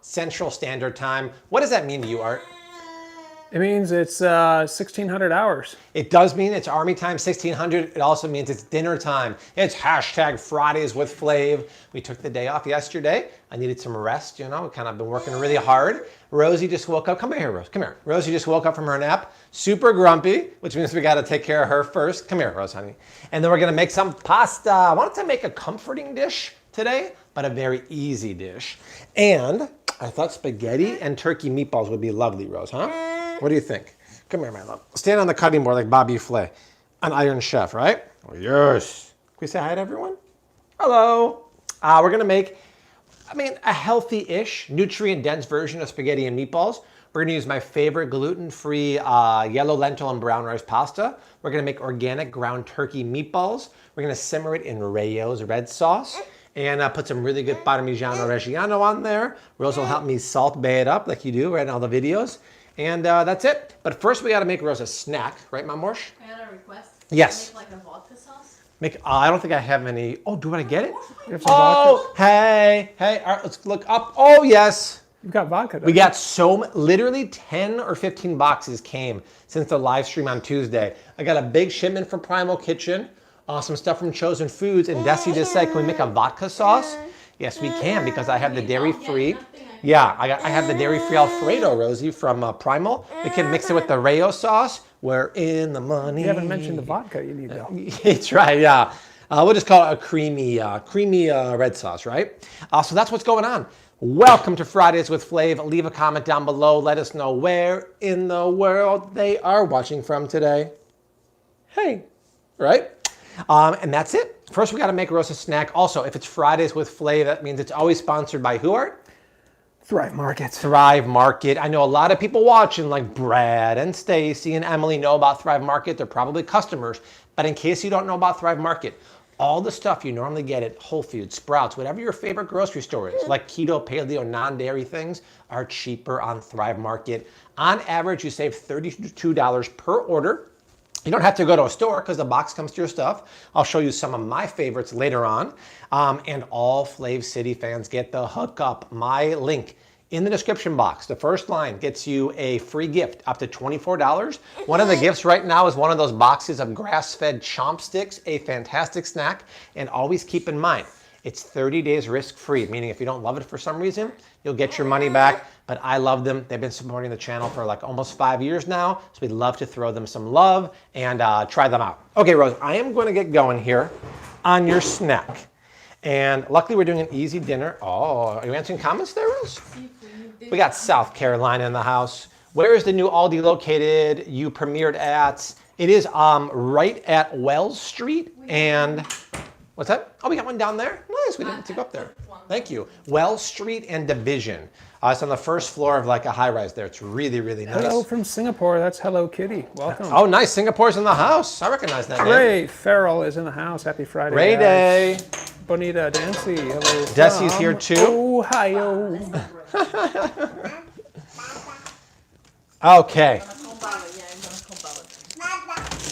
Central Standard Time. What does that mean to you, Art? It means it's 1600 hours. It does mean it's Army time, 1600. It also means it's dinner time. It's hashtag Fridays with Flav. We took the day off yesterday. I needed some rest, you know. We've kind of been working really hard. Rosie just woke up. Come here, Rose. Come here. Rosie just woke up from her nap. Super grumpy, which means we got to take care of her first. Come here, Rose, honey. And then we're going to make some pasta. I wanted to make a comforting dish today, but a very easy dish. And I thought spaghetti and turkey meatballs would be lovely, Rose, huh? What do you think? Come here, my love. Stand on the cutting board like Bobby Flay, an Iron Chef, right? Oh, yes. Can we say hi to everyone? Hello. We're going to make, a healthy-ish, nutrient-dense version of spaghetti and meatballs. We're going to use my favorite gluten-free yellow lentil and brown rice pasta. We're going to make organic ground turkey meatballs. We're going to simmer it in Rayo's red sauce. And put some really good Parmigiano Reggiano on there. Rose will help me salt bay it up like you do right in all the videos. And that's it. But first we got to make Rose a snack, right, Mamorsh? I got a request. Yes. Make like a vodka sauce. I don't think I have any. Oh, do you want to get it? Oh, hey. All right, let's look up. Oh, yes. You've got vodka. We got literally 10 or 15 boxes came since the live stream on Tuesday. I got a big shipment from Primal Kitchen. Some stuff from Chosen Foods, and Desi just said, can we make a vodka sauce? Yes, we can, because I have the dairy-free. Yeah, I have the dairy-free Alfredo, Rosie, from Primal. We can mix it with the Rayo sauce. We're in the money. You haven't mentioned the vodka you need, though. That's right, yeah. We'll just call it a creamy red sauce, right? So that's what's going on. Welcome to Fridays with Flav. Leave a comment down below. Let us know where in the world they are watching from today. Hey, right? And that's it. First, we got to make Rose a snack. Also, if it's Fridays with Flav, that means it's always sponsored by who, Art? Thrive Market. Thrive Market. I know a lot of people watching, like Brad and Stacy and Emily, know about Thrive Market. They're probably customers. But in case you don't know about Thrive Market, all the stuff you normally get at Whole Foods, Sprouts, whatever your favorite grocery store is, like keto, paleo, non-dairy things, are cheaper on Thrive Market. On average, you save $32 per order. You don't have to go to a store because the box comes to your stuff. I'll show you some of my favorites later on. And all Flav City fans get the hookup. My link in the description box. The first line gets you a free gift up to $24. One of the gifts right now is one of those boxes of grass-fed chomp sticks, a fantastic snack. And always keep in mind, it's 30 days risk-free, meaning if you don't love it for some reason, you'll get your money back. But I love them. They've been supporting the channel for like almost 5 years now. So we'd love to throw them some love and try them out. Okay, Rose, I am going to get going here on your snack. And luckily we're doing an easy dinner. Oh, are you answering comments there, Rose? We got South Carolina in the house. Where is the new Aldi located? You premiered at? It is right at Wells Street and... What's that? Oh, we got one down there? Nice, we didn't have to go up there. Thank you. Wells Street and Division. It's on the first floor of like a high-rise there. It's really, really nice. Hello from Singapore. That's Hello Kitty. Welcome. Oh, nice. Singapore's in the house. I recognize that name. Ray Farrell is in the house. Happy Friday, Ray Day. Bonita Dancy. Hello. Desi's here too. Ohio. Okay.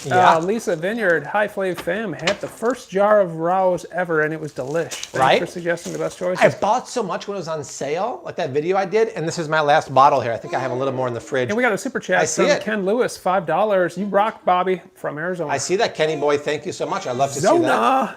Yeah. Lisa Vineyard, hi Flav fam, had the first jar of Rao's ever and it was delish. Thanks for suggesting the best choices. I bought so much when it was on sale, like that video I did, and this is my last bottle here. I think I have a little more in the fridge. And we got a super chat from Ken Lewis, $5. You rock, Bobby, from Arizona. I see that, Kenny boy. Thank you so much. I love to see that.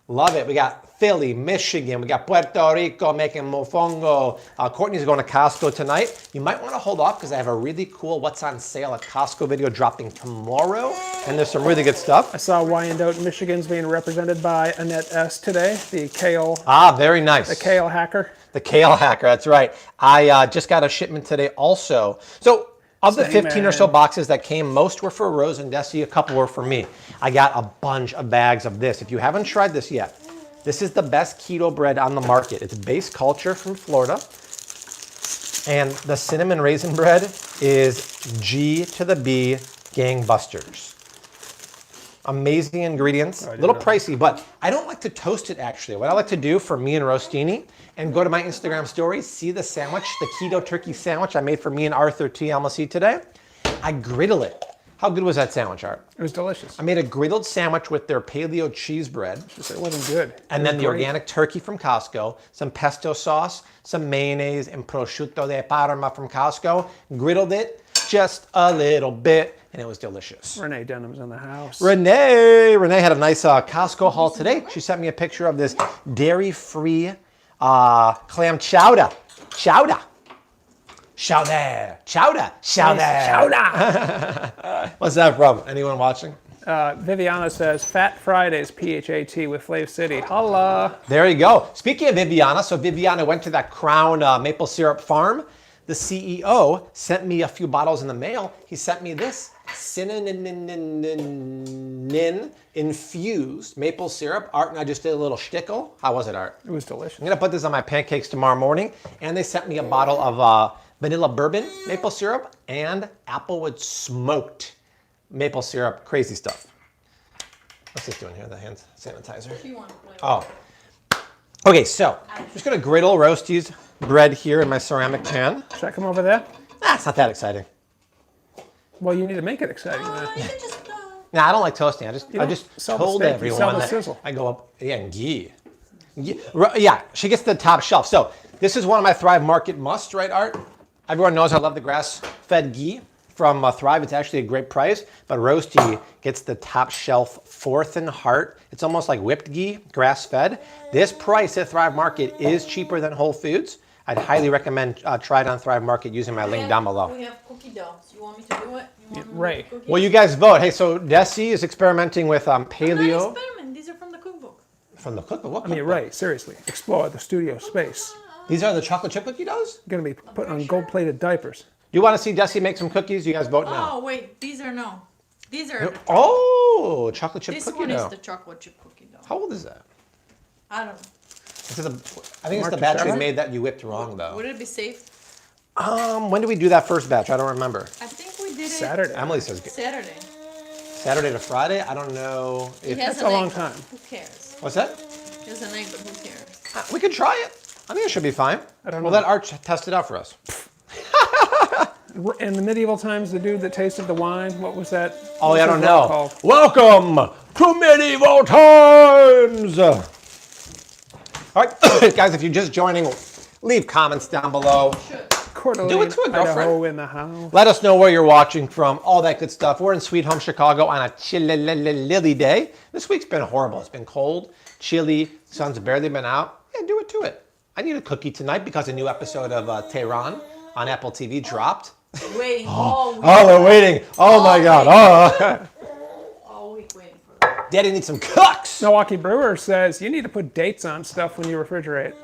Love it. We got Philly, Michigan. We got Puerto Rico making mofongo. Courtney's going to Costco tonight. You might want to hold off because I have a really cool what's on sale at Costco video dropping tomorrow. And there's some really good stuff. I saw Wyandotte, Michigan's being represented by Annette S. today, the kale. Very nice. The kale hacker. The kale hacker, that's right. I just got a shipment today also. So of the 15 or so boxes that came, most were for Rose and Desi, a couple were for me. I got a bunch of bags of this. If you haven't tried this yet, this is the best keto bread on the market. It's Base Culture from Florida. And the cinnamon raisin bread is G to the B gangbusters. Amazing ingredients, a little pricey, but I don't like to toast it actually. What I like to do for me and Rostini, and go to my Instagram stories, see the sandwich, the keto turkey sandwich I made for me and Arthur TLC today. I griddle it. How good was that sandwich, Art? It was delicious. I made a griddled sandwich with their paleo cheese bread. Just, it wasn't good. And then the organic turkey from Costco, some pesto sauce, some mayonnaise, and prosciutto de Parma from Costco. Griddled it just a little bit, and it was delicious. Renee Denham's in the house. Renee had a nice Costco haul today. She sent me a picture of this dairy-free clam chowder. Chowder. Chowder. Chowder. Chowder. Chowder. What's that from? Anyone watching? Viviana says, Fat Fridays, PHAT with Flav City. Holla. There you go. Speaking of Viviana, so Viviana went to that Crown maple syrup farm. The CEO sent me a few bottles in the mail. He sent me this cinnamon infused maple syrup. Art and I just did a little shtickle. How was it, Art? It was delicious. I'm gonna put this on my pancakes tomorrow morning. And they sent me a bottle of vanilla bourbon maple syrup and applewood smoked maple syrup. Crazy stuff. What's this doing here? The hand sanitizer. You want to play with Oh. Okay, so I'm just gonna griddle roasties bread here in my ceramic pan. Should I come over there? It's not that exciting. Well, you need to make it exciting. You Then. can just, Nah, I don't like toasting. I just sell the told steak, you everyone sell the that sizzle. I go up. Yeah, and ghee. Yeah, she gets the top shelf. So this is one of my Thrive Market musts, right, Art? Everyone knows I love the grass-fed ghee from Thrive. It's actually a great price, but Roasty gets the top shelf Fourth and Heart. It's almost like whipped ghee, grass-fed. This price at Thrive Market is cheaper than Whole Foods. I'd highly recommend try it on Thrive Market using my link down below. We have cookie dough. You want me to do it? You want me to Ray. make cookies? Well, you guys vote. Hey, so Desi is experimenting with I'm not paleo experimenting. These are from the cookbook. from the cookbook. What I mean, cookbook? Ray, seriously. Explore the studio space. These are the chocolate chip cookie doughs? You're going to be putting on gold-plated diapers. You want to see Desi make some cookies? You guys vote now. Oh, wait. These are no. These are. Oh, chocolate chip This cookie one dough. is the chocolate chip cookie dough. How old is that? I don't know. This is I think it's the Mark batch we Sherman? made that you whipped wrong, though. Would it be safe? When did we do that first batch? I don't remember. I think we did it Saturday. Emily says Saturday. Saturday to Friday. I don't know It if. has That's an a long egg, but time. Who cares? What's that? It has an egg, but who cares? We could try it. I think it should be fine. I don't We'll know. let Arch test it out for us. In the medieval times, the dude that tasted the wine, what was that? Oh, what yeah, I was don't his rock know. called? Welcome to medieval times. All right, guys, if you're just joining, leave comments down below. Coeur d'Alene, Do it to it, girlfriend. Idaho in the house. Let us know where you're watching from, all that good stuff. We're in Sweet Home Chicago on a chilly day. This week's been horrible. It's been cold, chilly, sun's barely been out. Yeah, do it to it. I need a cookie tonight because a new episode of Tehran on Apple TV dropped. Waiting all week. Oh, they're waiting. Oh my God. Oh. All week waiting for that. Daddy needs some cooks. Milwaukee Brewer says you need to put dates on stuff when you refrigerate.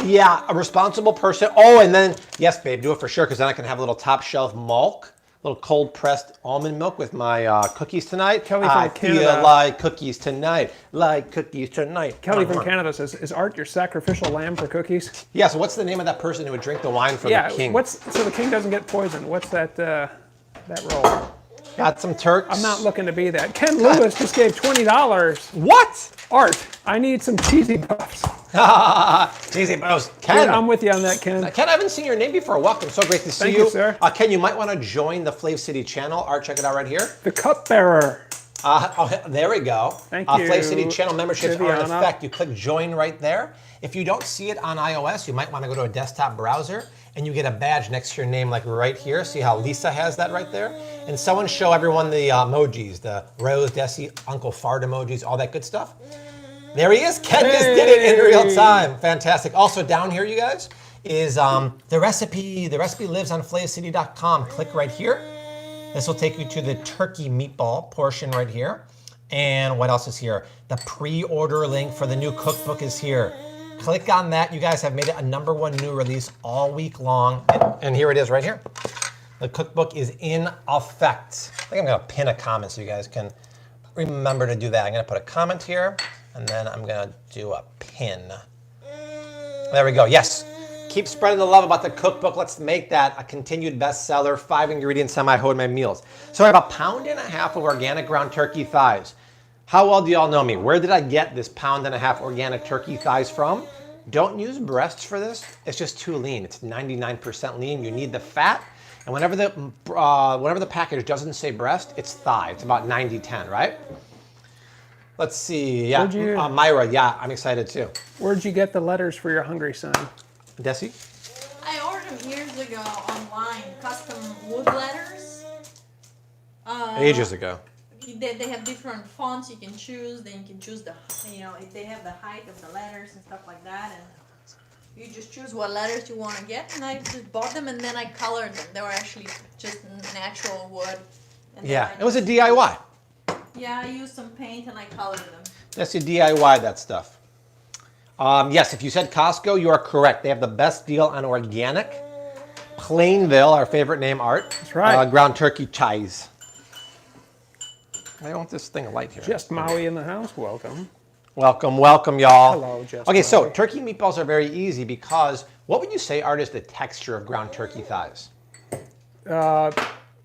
Yeah, a responsible person. Oh, and then, yes, babe, do it for sure because then I can have a little top shelf milk, little cold pressed almond milk with my cookies tonight. Kelly from I Canada. feel like cookies tonight. Like cookies tonight. Kelly from Canada says, "Is Art your sacrificial lamb for cookies?" Yeah, so what's the name of that person who would drink the wine for Yeah. the king? So the king doesn't get poisoned? What's that role? Got some Turks? I'm not looking to be that. Ken Lewis just gave $20. What? Art, I need some cheesy puffs. Cheesy Bros. Dude, Ken. I'm with you on that, Ken. Ken, I haven't seen your name before. Welcome. So great to see Thank you, sir. Ken, you might want to join the Flav City channel. Art, check it out right here. The cupbearer. There we go. Thank you, Flav City channel memberships are in Viviana. effect. You click join right there. If you don't see it on iOS, you might want to go to a desktop browser and you get a badge next to your name like right here. See how Lisa has that right there? And someone show everyone the emojis, the Rose, Desi, Uncle Fart emojis, all that good stuff. There he is. Ken just did it in real time. Fantastic. Also down here, you guys, is the recipe. The recipe lives on flavcity.com. Click right here. This will take you to the turkey meatball portion right here. And what else is here? The pre-order link for the new cookbook is here. Click on that. You guys have made it a #1 new release all week long. And here it is right here. The cookbook is in effect. I think I'm going to pin a comment so you guys can remember to do that. I'm going to put a comment here, and then I'm going to do a pin. There we go. Yes. Keep spreading the love about the cookbook. Let's make that a continued bestseller. 5-ingredient semi-homemade meals. So I have 1.5 pounds of organic ground turkey thighs. How well do y'all know me? Where did I get this 1.5 pounds organic turkey thighs from? Don't use breasts for this. It's just too lean. It's 99% lean. You need the fat. And whenever the package doesn't say breast, it's thigh. It's about 90-10, right? Let's see. Yeah, Myra. Yeah, I'm excited too. Where'd you get the letters for your hungry sign? Desi? I ordered them years ago online, custom wood letters. Ages ago. They have different fonts you can choose. Then you can choose if they have the height of the letters and stuff like that. And you just choose what letters you want to get. And I just bought them and then I colored them. They were actually just natural wood. And Yeah, it was a DIY. Yeah, I used some paint and I colored them. That's your DIY, that stuff. Yes, if you said Costco, you are correct. They have the best deal on organic. Plainville, our favorite name, Art. That's right. Ground turkey chives. I want this thing light here. Just Maui in the house. Welcome. Welcome, welcome, y'all. Hello, Just Okay, so Maui. turkey meatballs are very easy because what would you say, Art, is the texture of ground turkey thighs? I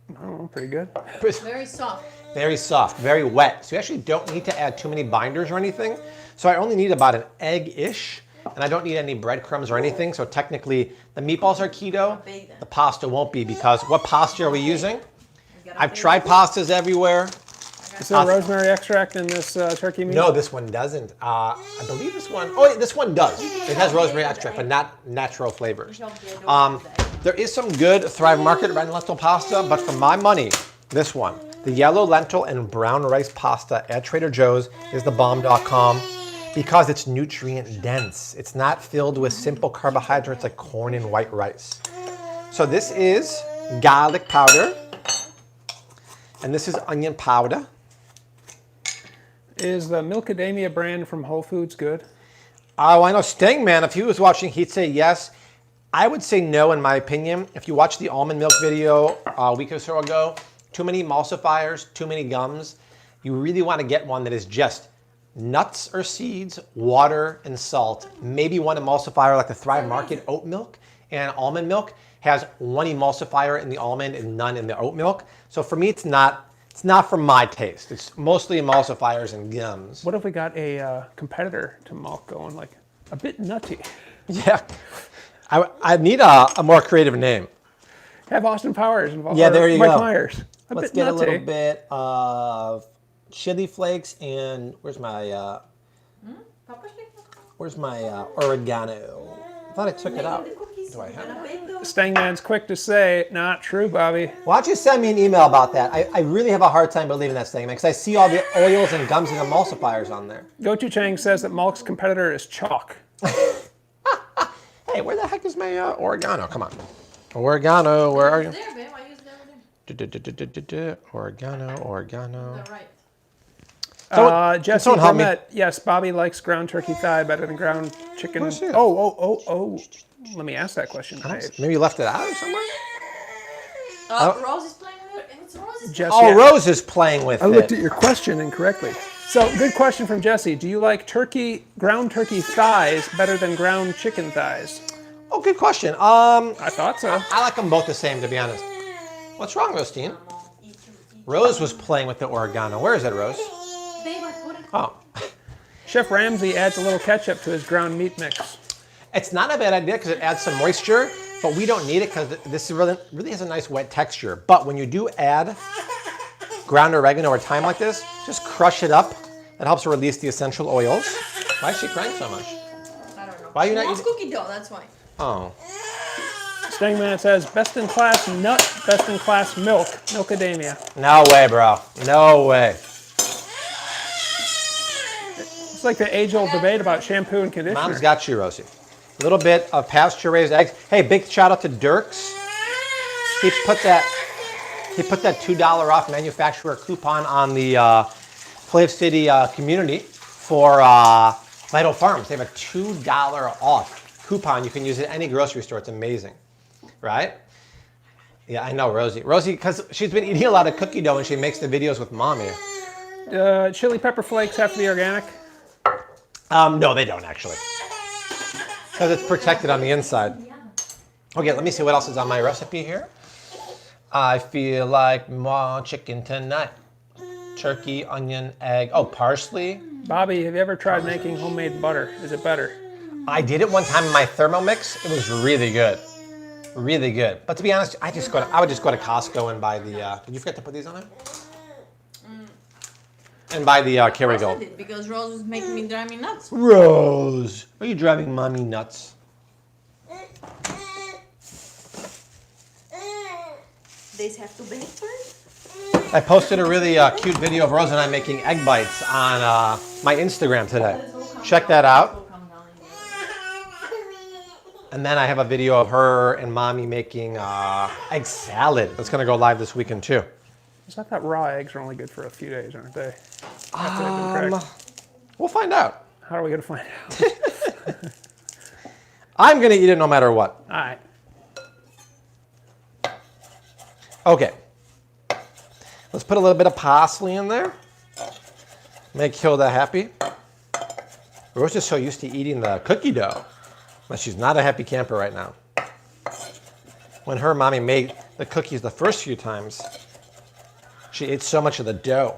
don't know, pretty good. Very soft. Very soft, very wet. So you actually don't need to add too many binders or anything. So I only need about an egg-ish, and I don't need any breadcrumbs or anything. So technically, the meatballs are keto. The pasta won't be because what pasta are we using? I've tried pastas everywhere. Is there rosemary extract in this turkey meat? No, this one doesn't. I believe this one, oh, this one does. It has rosemary extract, but not natural flavors. There is some good Thrive Market red lentil pasta, but for my money, this one, the yellow lentil and brown rice pasta at Trader Joe's is the bomb.com because it's nutrient dense. It's not filled with simple carbohydrates like corn and white rice. So this is garlic powder, and this is onion powder. Is the Milkadamia brand from Whole Foods good? Oh, I know Stingman, if he was watching, he'd say yes. I would say no, in my opinion. If you watch the almond milk video a week or so ago, too many emulsifiers, too many gums. You really want to get one that is just nuts or seeds, water, and salt. Maybe one emulsifier like the Thrive Market oat milk and almond milk has one emulsifier in the almond and none in the oat milk. So for me, it's not for my taste. It's mostly emulsifiers and gums. What if we got a competitor to milk going, like a bit nutty? Yeah, I need a more creative name. Have Austin Powers involved. Yeah, there you Mike go. Myers. Let's get a little bit of chili flakes and where's my oregano? I thought I took it out. Do I have it? Stangman's quick to say, not true, Bobby. Why don't you send me an email about that? I really have a hard time believing that Stangman because I see all the oils and gums and emulsifiers on there. Gochujang says that Malk's competitor is chalk. Hey, where the heck is my oregano? Come on. Oregano, where are you? There, babe. I used it over there. Oregano. The right. Jesse someone help me? Burnett, yes, Bobby likes ground turkey thigh better than ground chicken. Where's it? Oh. Let me ask that question. Maybe you left it out or somewhere? Rose is playing with it. It's Rose's. Jesse, Oh, Rose is playing with I looked at it. your question incorrectly. So, good question from Jesse. Do you like ground turkey thighs better than ground chicken thighs? Oh, good question. I thought so. I like them both the same, to be honest. What's wrong, Rostine? Rose was playing with the oregano. Where is it, Rose? Babe, I put it. Oh. Chef Ramsay adds a little ketchup to his ground meat mix. It's not a bad idea because it adds some moisture, but we don't need it because this really has a nice wet texture. But when you do add ground oregano or thyme like this, just crush it up. That helps release the essential oils. Why is she crying so much? I don't know. Why are you She not wants using- cookie dough, that's why. Oh. Stangman says, best in class nut, best in class milk, Milkadamia. No way, bro. No way. It's like the age-old debate about shampoo and conditioner. Mom's got you, Rosie. A little bit of pasture-raised eggs. Hey, big shout out to Dirks. He put that $2 off manufacturer coupon on the Flav City community for Vital Farms. They have a $2 off coupon. You can use it at any grocery store. It's amazing, right? Yeah, I know, Rosie. Rosie, because she's been eating a lot of cookie dough and she makes the videos with Mommy. Chili pepper flakes have to be organic? No, they don't actually. Because it's protected on the inside. Okay, let me see what else is on my recipe here. I feel like more chicken tonight. Turkey, onion, egg. Oh, parsley. Bobby, have you ever tried making homemade butter? Is it better? I did it one time in my Thermomix. It was really good. Really good. But to be honest, I would just go to Costco and buy the. Did you forget to put these on there? And buy the Kerrygold. I did because Rose was making me drive me nuts. Rose, are you driving mommy nuts? They have to bake first. I posted a really cute video of Rose and I making egg bites on my Instagram today. Check that out. And then I have a video of her and mommy making egg salad. That's going to go live this weekend too. I thought raw eggs are only good for a few days, aren't they? After they've been cracked. We'll find out. How are we going to find out? I'm going to eat it no matter what. All right. Okay. Let's put a little bit of parsley in there. Make Hilda happy. Rose is so used to eating the cookie dough, but she's not a happy camper right now. When her mommy made the cookies the first few times, she ate so much of the dough.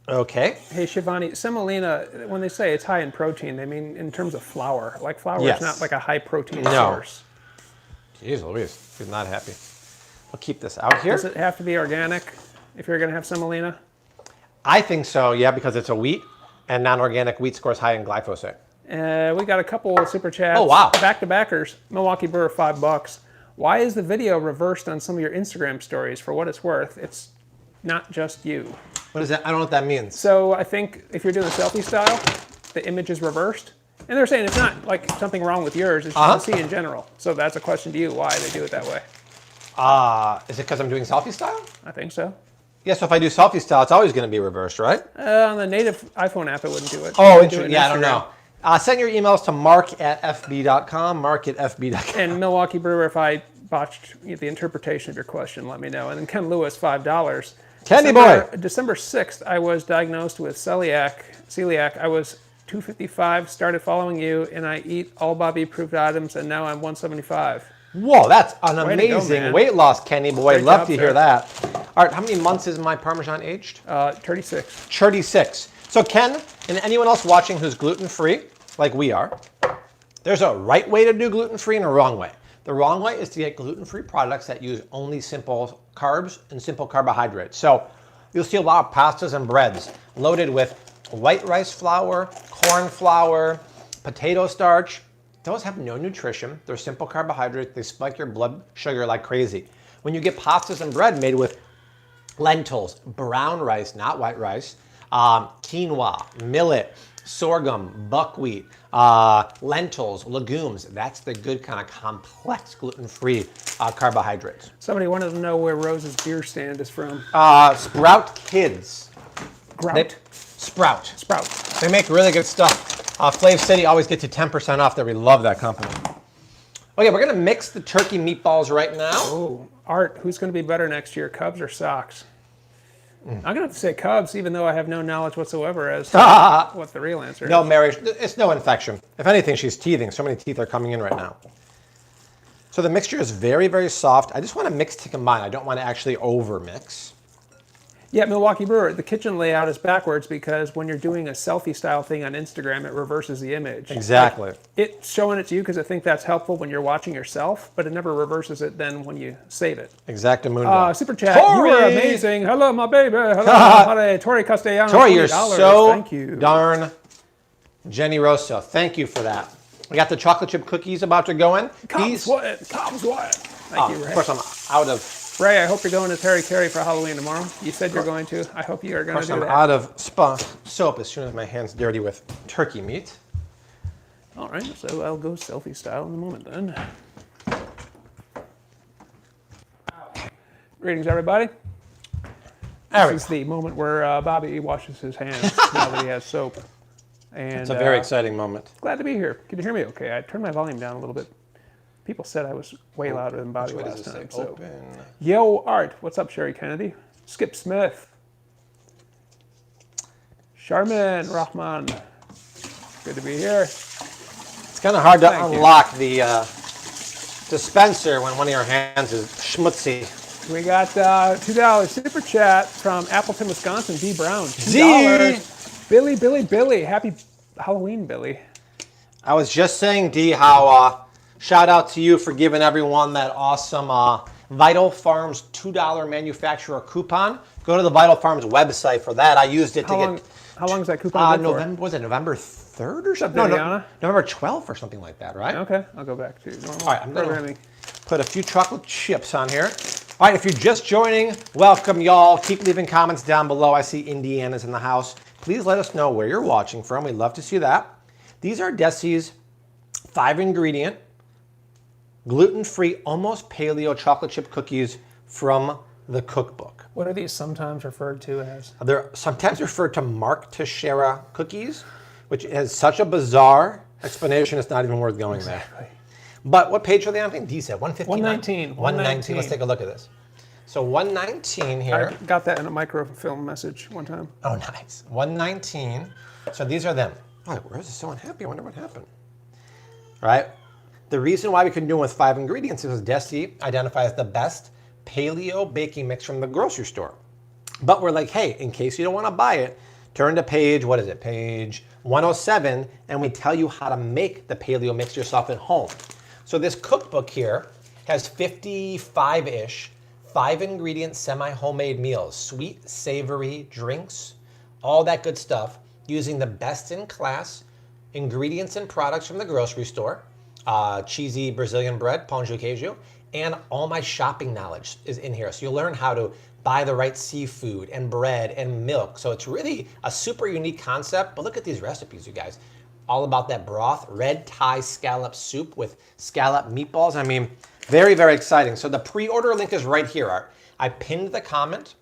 Okay. Hey, Shivani, semolina, when they say it's high in protein, they mean in terms of flour. Like flour Yes. is not like a high protein No. source. Jeez Louise, she's not happy. I'll keep this out here. Does it have to be organic if you're going to have semolina? I think so, yeah, because it's a wheat, and non-organic wheat scores high in glyphosate. We got a couple of super chats. Oh, wow. Back-to-backers. Milwaukee Brewer, $5. Why is the video reversed on some of your Instagram stories? For what it's worth, it's not just you. What is that? I don't know what that means. So I think if you're doing a selfie style, the image is reversed. And they're saying it's not like something wrong with yours, it's just a C in general. So that's a question to you, why they do it that way. Is it because I'm doing selfie style? I think so. Yeah, so if I do selfie style, it's always going to be reversed, right? On the native iPhone app, it wouldn't do it. Oh, It would do it interesting. in Yeah, I don't Instagram. know. Send your emails to mark@fb.com, mark@fb.com. And Milwaukee Brewer, if I botched the interpretation of your question, let me know. And then Ken Lewis, $5. Candy boy. December 6th, I was diagnosed with celiac. I was 255, started following you, and I eat all Bobby approved items, and now I'm 175. Whoa, that's an Way to go, amazing man. weight loss, Kenny boy. Great Love job, to sir. hear that. All right, how many months is my Parmesan aged? 36. 36. So Ken, and anyone else watching who's gluten-free, like we are, there's a right way to do gluten-free and a wrong way. The wrong way is to get gluten-free products that use only simple carbs and simple carbohydrates. So you'll see a lot of pastas and breads loaded with white rice flour, corn flour, potato starch. Those have no nutrition. They're simple carbohydrates. They spike your blood sugar like crazy. When you get pastas and bread made with lentils, brown rice, not white rice, quinoa, millet, sorghum, buckwheat, lentils, legumes, that's the good kind of complex gluten-free carbohydrates. Somebody wanted to know where Rose's beer stand is from. Sprout Kids. Grout. Sprout. Sprout. They make really good stuff. Flav City always gets you 10% off there. We love that company. Okay, we're going to mix the turkey meatballs right now. Oh, Art, who's going to be better next year, Cubs or Sox? I'm going to have to say Cubs, even though I have no knowledge whatsoever as to what the real answer is. No, Mary, it's no infection. If anything, she's teething. So many teeth are coming in right now. So the mixture is very, very soft. I just want to mix to combine. I don't want to actually over mix. Yeah, Milwaukee Brewer, the kitchen layout is backwards because when you're doing a selfie style thing on Instagram, it reverses the image. Exactly. Like, it's showing it to you because I think that's helpful when you're watching yourself, but it never reverses it then when you save it. Exactamundo. Super chat, Tori! you are amazing. Hello, my baby. Hello, my honey. Tori Castellano. Tori, you're $20. so Thank you. darn generoso. Thank you for that. We got the chocolate chip cookies about to go in. Comes what? Thank you, Ray. Of course, I'm out of. Ray, I hope you're going to Terry Carey for Halloween tomorrow. You said you're going to. I hope you are going to do I'm that. out of soap as soon as my hand's dirty with turkey meat. All right, so I'll go selfie style in a moment then. Greetings, everybody. There we This is go. the moment where Bobby washes his hands now that he has soap. And It's a very exciting moment. glad to be here. Can you hear me okay? I turned my volume down a little bit. People said I was way louder than Bobby What does last it time. say? So. Open. Yo, Art. What's up, Sherry Kennedy? Skip Smith. Sharman Rahman. Good to be here. It's kind of hard to Thank you. unlock the dispenser when one of your hands is schmutzy. We got $2 super chat from Appleton, Wisconsin. D Brown. Z. $2. Billy. Happy Halloween, Billy. I was just saying, D, how Shout out to you for giving everyone that awesome Vital Farms $2 manufacturer coupon. Go to the Vital Farms website for that. I used it to get. How long is that coupon good November, was it November 3rd or something? No, November 12th or something like that, right? Okay, I'll go back to normal All right, I'm going programming. to put a few chocolate chips on here. All right, if you're just joining, welcome, y'all. Keep leaving comments down below. I see Indiana's in the house. Please let us know where you're watching from. We'd love to see that. These are Desi's 5-ingredient, gluten-free, almost paleo chocolate chip cookies from the Cookbook. What are these sometimes referred to as? They're sometimes referred to Mark Teixeira cookies, which has such a bizarre explanation, it's not even worth going there. But what page are they on? I think D said 115. 119. 119. Let's take a look at this. So 119 here. I got that in a microfilm message one time. Oh, nice. 119. So these are them. Oh, Rose is so unhappy. I wonder what happened. All right. The reason why we can do them with 5 ingredients is because Desi identifies the best paleo baking mix from the grocery store. But we're like, hey, in case you don't want to buy it, turn to page, what is it? Page 107, and we tell you how to make the paleo mix yourself at home. So this cookbook here has 55-ish 5-ingredient semi-homemade meals, sweet, savory drinks, all that good stuff, using the best-in-class ingredients and products from the grocery store, cheesy Brazilian bread, pão de queijo, and all my shopping knowledge is in here. So you'll learn how to buy the right seafood and bread and milk. So it's really a super unique concept, but look at these recipes, you guys. All about that broth, red Thai scallop soup with scallop meatballs. I mean, very, very exciting. So the pre-order link is right here, Art. I pinned the comment.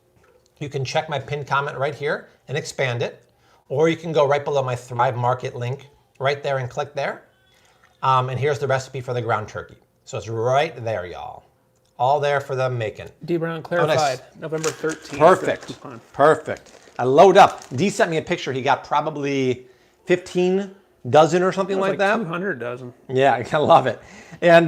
You can check my pinned comment right here and expand it. Or you can go right below my Thrive Market link right there and click there. And here's the recipe for the ground turkey. So it's right there, y'all. All there for the making. D Brown clarified, nice. November 13th. Perfect, perfect. I load up. D sent me a picture. He got probably 15 dozen or something like that. 200 dozen. Yeah, I love it. And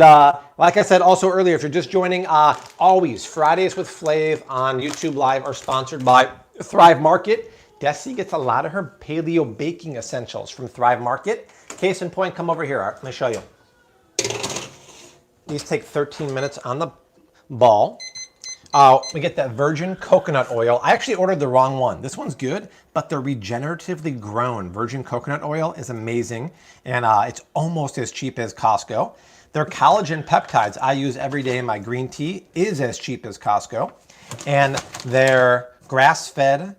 like I said also earlier, if you're just joining, always Fridays with Flav on YouTube Live are sponsored by Thrive Market. Desi gets a lot of her paleo baking essentials from Thrive Market. Case in point, come over here, Art. Let me show you. These take 13 minutes on the ball. We get that virgin coconut oil. I actually ordered the wrong one. This one's good, but the regeneratively grown virgin coconut oil is amazing, and it's almost as cheap as Costco. Their collagen peptides I use every day in my green tea is as cheap as Costco, and their grass-fed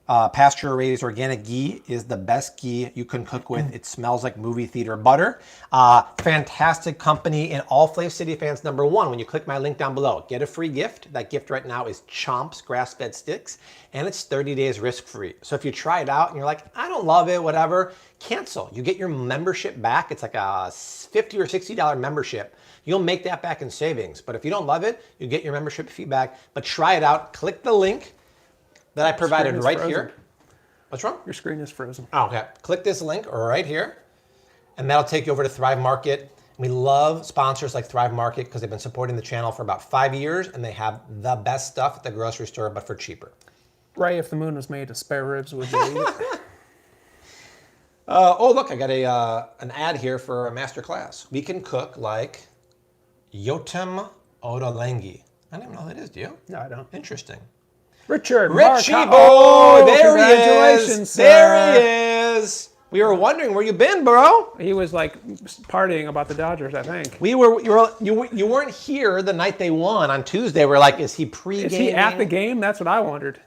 pasture-raised organic ghee is the best ghee you can cook with. It smells like movie theater butter. Fantastic company, and all Flav City fans, #1, when you click my link down below, get a free gift. That gift right now is Chomp's grass-fed sticks, and it's 30 days risk-free. So if you try it out and you're like, I don't love it, whatever, cancel. You get your membership back. It's like a $50 or $60 membership. You'll make that back in savings. But if you don't love it, you get your membership fee back. But try it out. Click the link that I provided right here. What's wrong? Your screen is frozen. Oh, okay. Click this link right here, and that'll take you over to Thrive Market. We love sponsors like Thrive Market because they've been supporting the channel for about 5 years, and they have the best stuff at the grocery store, but for cheaper. Ray, if the moon was made of spare ribs, would you eat it? Oh, look, I got an ad here for a master class. We can cook like Yotam Ottolenghi. I don't even know who that is, do you? No, I don't. Interesting. Richie boy, there he is. Sir. There he is. We were wondering where you been, bro. He was like partying about the Dodgers, I think. You weren't here the night they won on Tuesday. We're like, is he pre-game? Is he at the game? That's what I wondered.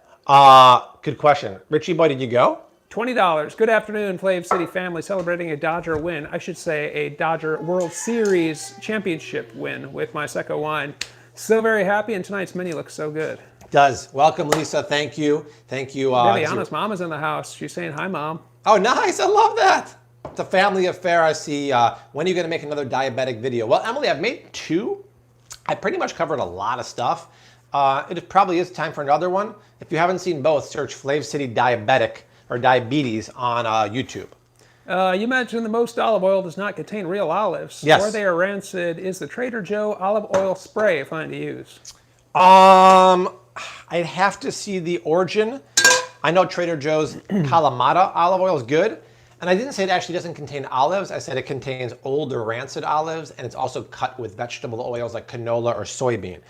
Good question. Richie boy, did you go? $20. Good afternoon, Flav City family, celebrating a Dodger win. I should say a Dodger World Series championship win with my Secco wine. So very happy, and tonight's menu looks so good. Does. Welcome, Lisa. Thank you. Thank you. Viviana's mom is in the house. She's saying hi, Mom. Oh, nice. I love that. It's a family affair. I see. When are you going to make another diabetic video? Well, Emily, I've made 2. I pretty much covered a lot of stuff. It probably is time for another one. If you haven't seen both, search Flav City Diabetic or Diabetes on YouTube. You mentioned the most olive oil does not contain real olives. Yes. Or they are rancid. Is the Trader Joe olive oil spray fine to use? I'd have to see the origin. I know Trader Joe's Kalamata olive oil is good. And I didn't say it actually doesn't contain olives. I said it contains old or rancid olives, and it's also cut with vegetable oils like canola or soybean,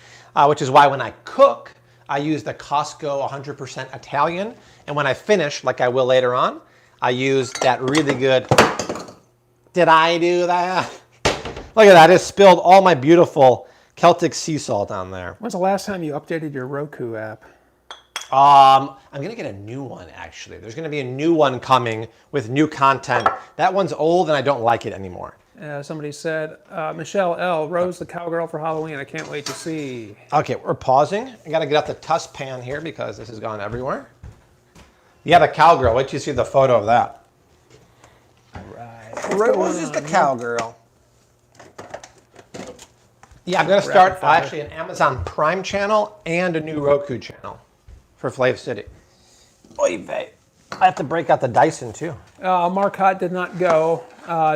which is why when I cook, I use the Costco 100% Italian. And when I finish, like I will later on, I use that really good, did I do that? Look at that, I just spilled all my beautiful Celtic sea salt on there. When's the last time you updated your Roku app? I'm gonna get a new one actually. There's gonna be a new one coming with new content. That one's old and I don't like it anymore. Somebody said, Michelle L. Rose the cowgirl for Halloween. I can't wait to see. Okay, we're pausing. I gotta get out the tuss pan here because this has gone everywhere. Yeah, the cowgirl. Wait till you see the photo of that. All right. Rose is the cowgirl. Yeah, I'm gonna start actually an Amazon Prime channel and a new Roku channel for Flav City. Oy vey. I have to break out the Dyson too. Marcotte did not go.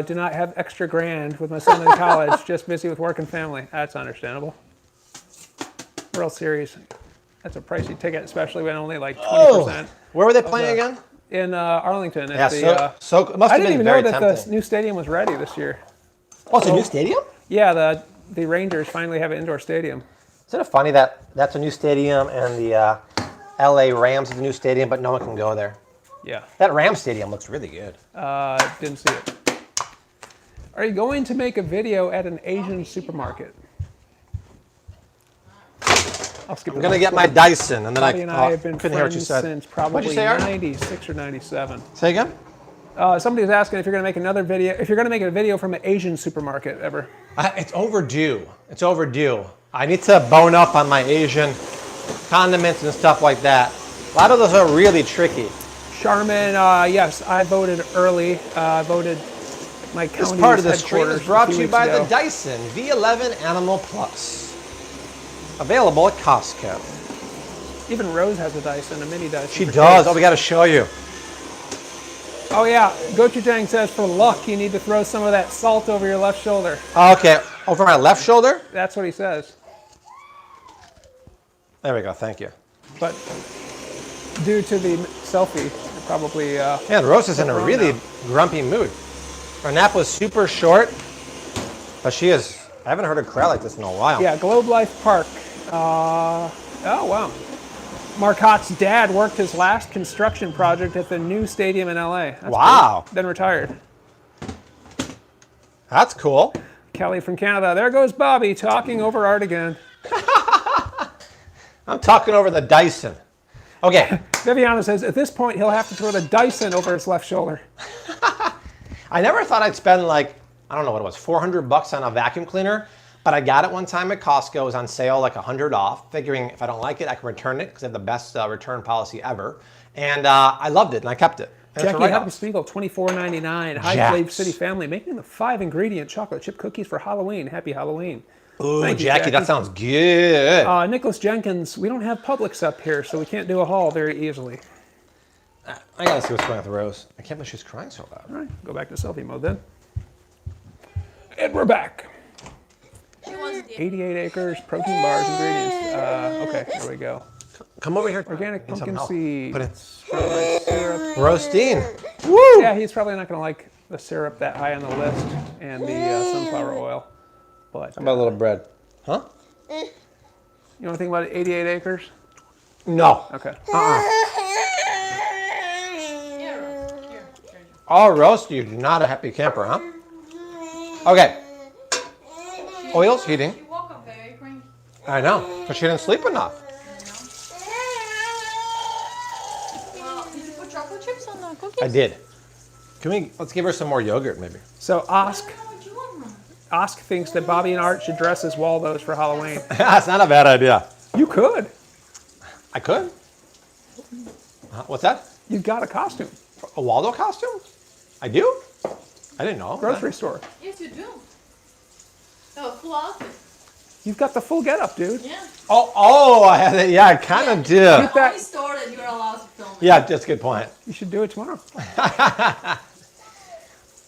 Do not have extra grand with my son in college. Just busy with work and family. That's understandable. World Series. That's a pricey ticket, especially when only like 20%. Oh, where were they playing again? In Arlington. Yeah, At the, so it must I have didn't been even know very that tempting. the new stadium was ready this year. Oh, it's a new stadium? Yeah, the Rangers finally have an indoor stadium. Isn't it funny that that's a new stadium and the LA Rams is a new stadium, but no one can go there? Yeah. That Rams stadium looks really good. Didn't see it. Are you going to make a video at an Asian supermarket? I'll skip I'm gonna get my Dyson and then Bobby and I have been couldn't hear what you friends said. since What'd probably you say, Art? 96 or 97. Say again? Somebody was asking if you're going to make another video, if you're going to make a video from an Asian supermarket ever. It's overdue. It's overdue. I need to bone up on my Asian condiments and stuff like that. A lot of those are really tricky. Charmin, yes, I voted early. I voted my county's This part of the stream headquarters is brought a to few you by weeks the ago. Dyson V11 Animal Plus. Available at Costco. Even Rose has a Dyson, a mini Dyson. She for does. kids. Oh, we got to show you. Oh yeah, Gochujang says for luck you need to throw some of that salt over your left shoulder. Okay, over my left shoulder. That's what he says. There we go. Thank you. But due to the selfie, probably. And Rose is in a really grumpy mood. Her nap was super short, but she is. I haven't heard her cry like this in a while. Yeah, Globe Life Park. Oh wow. Marcotte's dad worked his last construction project at the new stadium in LA. That's Wow. cool. Then retired. That's cool. Kelly from Canada. There goes Bobby talking over art again. I'm talking over the Dyson. Okay. Viviana says at this point he'll have to throw the Dyson over his left shoulder. I never thought I'd spend like, I don't know what it was, $400 on a vacuum cleaner, but I got it one time at Costco. It was on sale, like $100 off, figuring if I don't like it, I can return it because I have the best return policy ever. And I loved it and I kept it. And it's a Jackie write-off. Happy Spiegel, $24.99. Hi, Jax. Flav City family, making the 5-ingredient chocolate chip cookies for Halloween. Happy Halloween. Ooh, Thank you, Jackie, that sounds good. Nicholas Jenkins, we don't have Publix up here, so we can't do a haul very easily. I gotta see what's going on with Rose. I can't believe she's crying so loud. All right, go back to selfie mode then. And we're back. She wants the 88 acres, protein bars, ingredients. Okay, there we go. Come over here. Organic Need some pumpkin help. seeds. Put it. Strawberry syrup. Roasting. Woo! Yeah, he's probably not going to like the syrup that high on the list and the sunflower oil. But How about a little bread? Huh? you know anything about 88 acres? No. Okay. here. Oh, Rose, you're not a happy camper, huh? Okay. Oil's heating. She woke up very cranky. I know, because she didn't sleep enough. Well, did you put chocolate chips on the cookies? I did. Let's give her some more yogurt, maybe. So I don't know what you want. Osk thinks that Bobby and Art should dress as Waldos for Halloween. That's not a bad idea. You could. I could. What's that? You got a costume. A Waldo costume? I do? I didn't know. Grocery store. Yes, you do. Oh, full outfit. You've got the full getup, dude. Yeah. Oh, I had it. Yeah, I kind of do. It's the that- only store that you're allowed to film it. Yeah, that's a good point. You should do it tomorrow.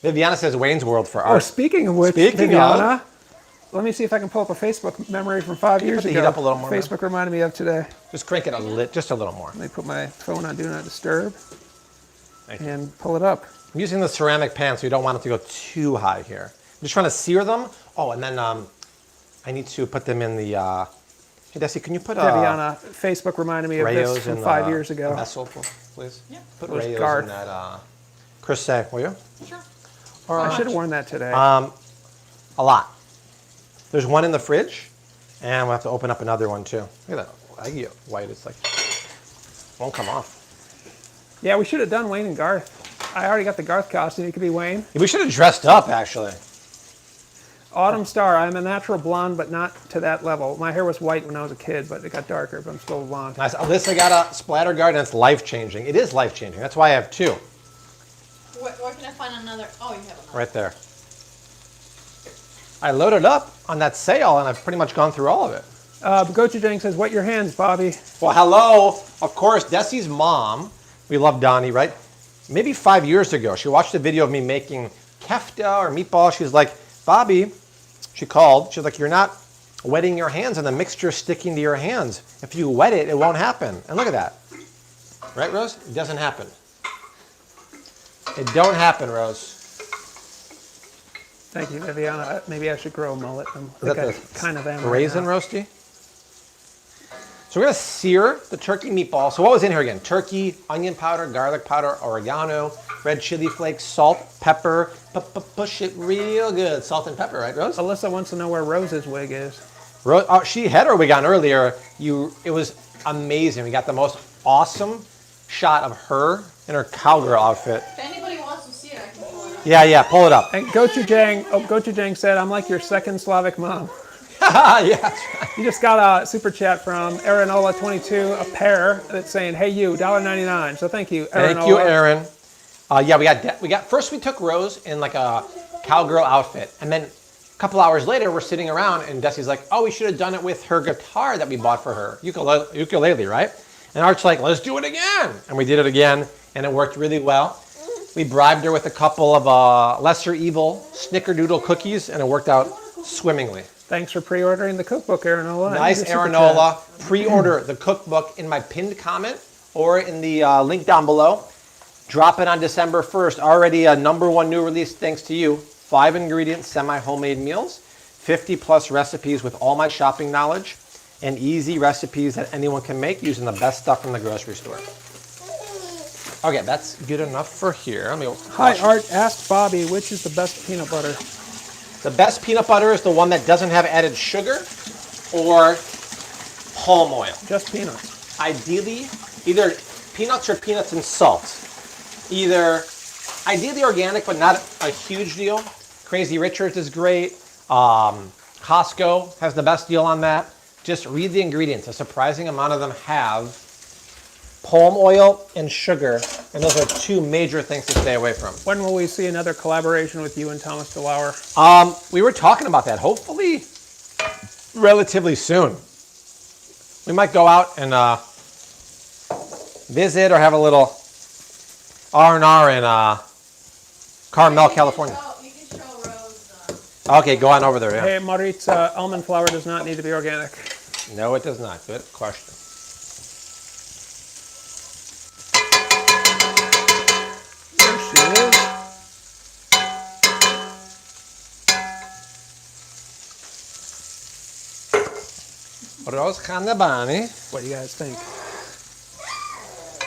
Viviana says Wayne's World for Oh, art. speaking of which, Speaking Viviana, let me see if I can pull up a Facebook memory from 5 years put the ago. heat up a little more, Facebook reminded me of today. Just crank it just a little more. Let me put my phone on Do Not Disturb Thank you. and pull it up. I'm using the ceramic pan, so you don't want it to go too high here. I'm just trying to sear them. Oh, and then I need to put them in the. Hey, Desi, can you put Deviana, Facebook reminded me of Rayos this from in 5 years ago. a vessel, please? Yeah. Put It was Rayos Garth. in that. Chris, say, will you? Sure. I should have worn that today. A lot. There's one in the fridge, and we'll have to open up another one too. Look at that. I get white. It's like won't come off. Yeah, we should have done Wayne and Garth. I already got the Garth costume. You could be Wayne. We should have dressed up actually. Autumn Star. I'm a natural blonde, but not to that level. My hair was white when I was a kid, but it got darker, but I'm still blonde. Nice. Alyssa got a splatter guard, and it's life changing. It is life changing. That's why I have two. Where can I find another? Oh, you have another. Right there. I loaded up on that sale, and I've pretty much gone through all of it. Gochujang says, "Wet your hands, Bobby." Well, hello. Of course, Desi's mom. We love Donnie, right? Maybe 5 years ago, she watched a video of me making kefta or meatballs. She was like, Bobby, she called. She was like, you're not wetting your hands and the mixture is sticking to your hands. If you wet it, it won't happen. And look at that. Right, Rose? It doesn't happen. It don't happen, Rose. Thank you, Viviana. Maybe I should grow a mullet. I Is think that I the kind of am. right raisin now. roasty? So we're going to sear the turkey meatball. So what was in here again? Turkey, onion powder, garlic powder, oregano, red chili flakes, salt, pepper. Push it real good. Salt and pepper, right, Rose? Alyssa wants to know where Rose's wig is. She had her wig on earlier. It was amazing. We got the most awesome shot of her in her cowgirl outfit. If anybody wants to see it, I can pull it up. Yeah, pull it up. And Gochujang said, "I'm like your second Slavic mom." Yeah, that's right. You just got a super chat from Aranola22, a pair that's saying, "Hey you, $1.99." So thank you, Aranola. Thank you, Aaron. Yeah, we got. First, we took Rose in like a cowgirl outfit, and then a couple hours later, we're sitting around, and Desi's like, "Oh, we should have done it with her guitar that we bought for her, ukulele, right?" And Art's like, "Let's do it again," and we did it again, and it worked really well. We bribed her with a couple of lesser evil snickerdoodle cookies, and it worked out swimmingly. Thanks for pre-ordering the cookbook, Aranola. Nice, Aranola. Pre-order the cookbook in my pinned comment or in the link down below. Drop it on December 1st. Already a #1 new release thanks to you. 5 ingredient semi-homemade meals, 50 plus recipes with all my shopping knowledge, and easy recipes that anyone can make using the best stuff from the grocery store. Okay, that's good enough for here. Let me Hi, Art. Asked Bobby, which is the best peanut butter? The best peanut butter is the one that doesn't have added sugar or palm oil. Just peanuts. Ideally, either peanuts or peanuts and salt. Ideally organic, but not a huge deal. Crazy Richards is great. Costco has the best deal on that. Just read the ingredients. A surprising amount of them have palm oil and sugar, and those are two major things to stay away from. When will we see another collaboration with you and Thomas DeLauer? We were talking about that. Hopefully, relatively soon. We might go out and visit or have a little R&R in Carmel, California. You can show Rose. Okay, go on over there. Yeah. Hey, Maritza, almond flour does not need to be organic. No, it does not. Good question. There she is. Rose Canabani. What do you guys think?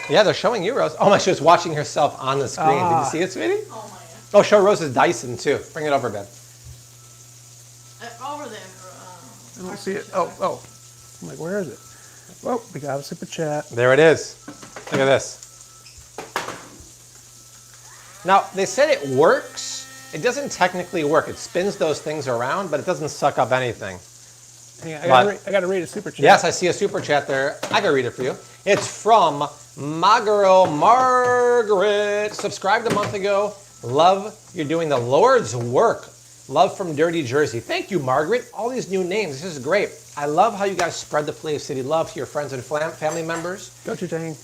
Yeah, they're showing you, Rose. Oh my, she was watching herself on the screen. Did you see it, sweetie? Oh my god. Oh, show Rose's Dyson too. Bring it over, Ben. Over there. I don't see it. Oh. I'm like, where is it? Well, we got a super chat. There it is. Look at this. Now, they said it works. It doesn't technically work. It spins those things around, but it doesn't suck up anything. Hang on, I got to read a super chat. Yes, I see a super chat there. I can read it for you. It's from my girl, Margaret. Subscribed a month ago. Love you're doing the Lord's work. Love from Dirty Jersey. Thank you, Margaret. All these new names. This is great. I love how you guys spread the Flav City love to your friends and family members. Gochujang,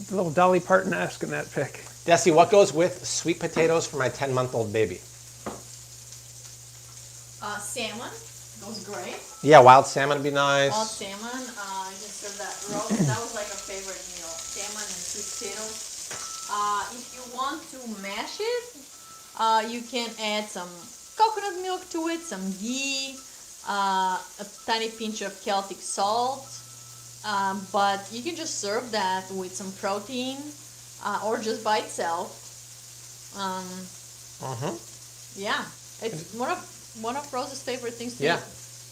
the little Dolly Parton-esque in that pic. Desi, what goes with sweet potatoes for my 10-month-old baby? Salmon goes great. Yeah, wild salmon would be nice. Wild salmon. I just said that roast. That was like a favorite meal. Salmon and sweet potatoes. If you want to mash it, you can add some coconut milk to it, some ghee, a tiny pinch of Celtic salt. But you can just serve that with some protein or just by itself. Yeah, it's one of Rose's favorite things to Yeah. eat.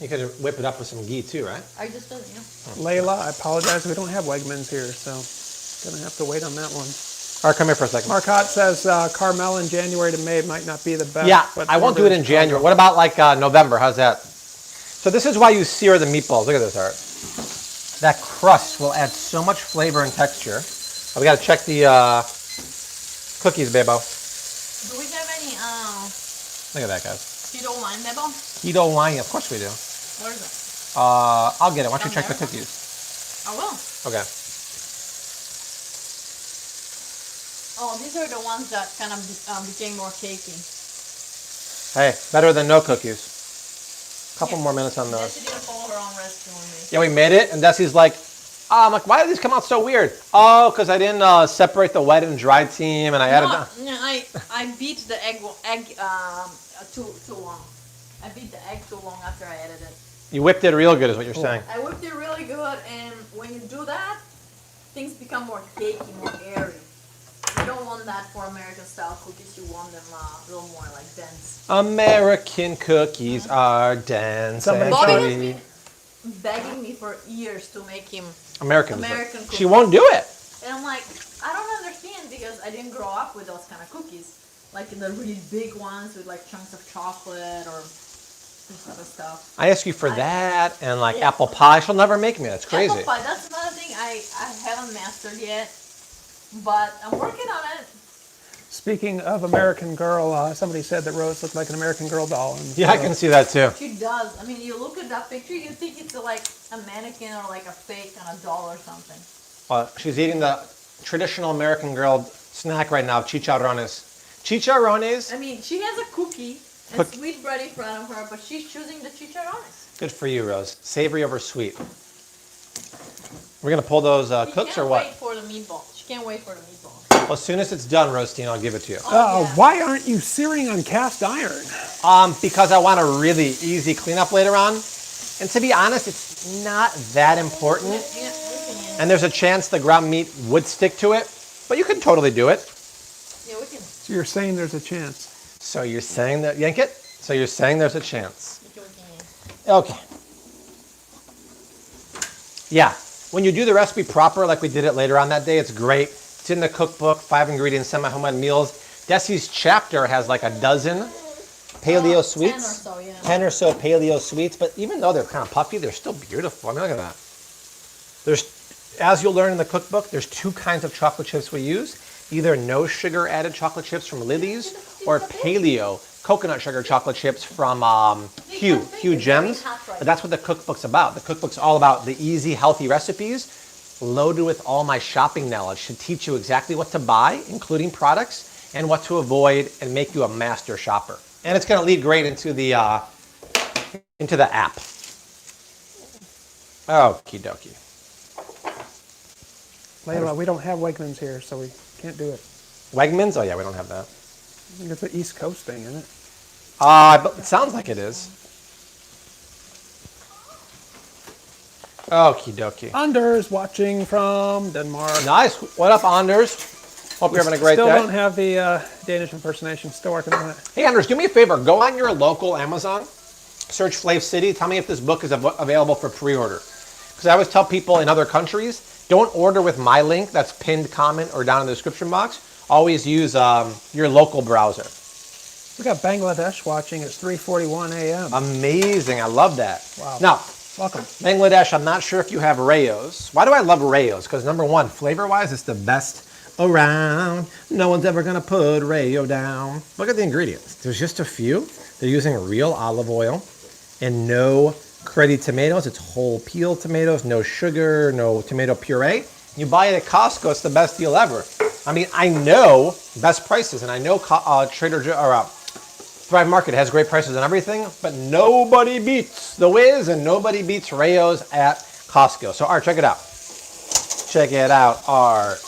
You could whip it up with some ghee too, right? I just don't, Layla, I apologize. We don't have Wegmans here, so gonna have to wait on that one. All right, come here for a second. Marcotte says Carmel in January to May might not be the best. Yeah, but I won't do it in January. What about like November? How's that? So this is why you sear the meatballs. Look at this, Art. That crust will add so much flavor and texture. We got to check the cookies, Bebo. Do we have any Look at that, guys. keto wine, Bebo? Keto wine, of course we do. Where is it? I'll get it. Why don't you Down check the there? cookies? I will. Okay. Oh, these are the ones that kind of became more cakey. Hey, better than no cookies. Couple more minutes on those. Desi didn't follow her own recipe on me. Yeah, we made it, and Desi's like, I'm like, why did these come out so weird? Oh, because I didn't separate the wet and dry team, and I added. No, I beat the egg too long. I beat the egg too long after I added it. You whipped it real good, is what you're saying. I whipped it really good, and when you do that, things become more cakey, more airy. You don't want that for American style cookies. You want them a little more like dense. American cookies are dense. Somebody and Bobby has chewy. been begging me for years to make him American cookies. She won't do it. And I'm like, I don't understand because I didn't grow up with those kind of cookies. Like the really big ones with like chunks of chocolate or this other stuff. I ask you for that and like apple pie. She'll never make me. That's crazy. Apple pie, that's another thing I haven't mastered yet. But I'm working on it. Speaking of American Girl, somebody said that Rose looked like an American Girl doll. And Yeah, I can see that too. She does. I mean, you look at that picture, you think it's like a mannequin or like a fake kind of doll or something. She's eating the traditional American girl snack right now, chicharrones. Chicharrones? I mean, she has a cookie and sweet bread in front of her, but she's choosing the chicharrones. Good for you, Rose. Savory over sweet. We're going to pull those cooks or what? She can't wait for the meatballs. She can't wait for the meatballs. Well, as soon as it's done, Roasting, I'll give it to you. Oh, yeah. Why aren't you searing on cast iron? Because I want a really easy cleanup later on. And to be honest, it's not that important. Yeah, And there's a chance the ground meat would stick to it, but you can totally do it. yeah, we can. So you're saying there's a chance. So you're saying that, yank it? So you're saying there's a chance. We can. Okay. Yeah, when you do the recipe proper, like we did it later on that day, it's great. It's in the cookbook, 5 ingredient semi-homemade meals. Desi's chapter has like a dozen paleo sweets. 10 or so, yeah. 10 or so paleo sweets, but even though they're kind of puffy, they're still beautiful. I mean, look at that. There's, as you'll learn in the cookbook, there's 2 kinds of chocolate chips we use. Either no sugar added chocolate chips from Lily's or paleo coconut sugar chocolate chips from Hugh Gems. But that's what the cookbook's about. The cookbook's all about the easy, healthy recipes loaded with all my shopping knowledge to teach you exactly what to buy, including products, and what to avoid and make you a master shopper. And it's going to lead great into the app. Okie dokie. Layla, we don't have Wegmans here, so we can't do it. Wegmans? Oh yeah, we don't have that. I think it's an East Coast thing, isn't it? But it sounds like it is. Okie dokie. Anders watching from Denmark. Nice. What up, Anders? Hope you're having a great Still day. don't have the Danish impersonation. Still working on it. Hey, Anders, do me a favor. Go on your local Amazon, search Flav City. Tell me if this book is available for pre-order. Because I always tell people in other countries, don't order with my link that's pinned comment or down in the description box. Always use your local browser. We got Bangladesh watching. It's 3:41 a.m. Amazing. I love that. Wow. Now, Welcome. Bangladesh, I'm not sure if you have Rayos. Why do I love Rayos? Because number one, flavor-wise, it's the best around. No one's ever going to put Rayo down. Look at the ingredients. There's just a few. They're using real olive oil and no cruddy tomatoes. It's whole peel tomatoes, no sugar, no tomato puree. You buy it at Costco, it's the best deal ever. I mean, I know best prices, and I know Trader Joe or Thrive Market has great prices on everything, but nobody beats the Wiz and nobody beats Rayos at Costco. So, Art, check it out. Check it out, Art.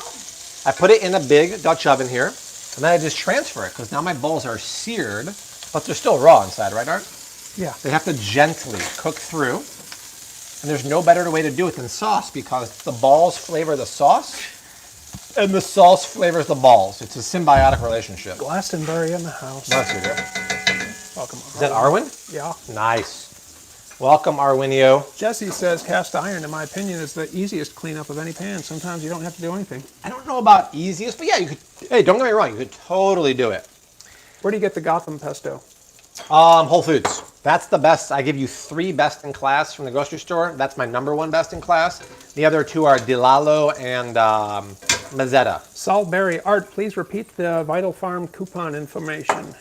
I put it in a big Dutch oven here, and then I just transfer it because now my balls are seared, but they're still raw inside, right, Art? Yeah. They have to gently cook through, and there's no better way to do it than sauce because the balls flavor the sauce, and the sauce flavors the balls. It's a symbiotic relationship. Glastonbury in the house. Nice, you do. Welcome. Is that Arwen? Yeah. Nice. Welcome, Arwinio. Jesse says cast iron, in my opinion, is the easiest cleanup of any pan. Sometimes you don't have to do anything. I don't know about easiest, but yeah, you could. Hey, don't get me wrong, you could totally do it. Where do you get the Gotham pesto? Whole Foods. That's the best. I give you 3 best in class from the grocery store. That's my #1 best in class. The other 2 are Dilalo and Mazzetta. Salisbury Art, please repeat the Vital Farm coupon information.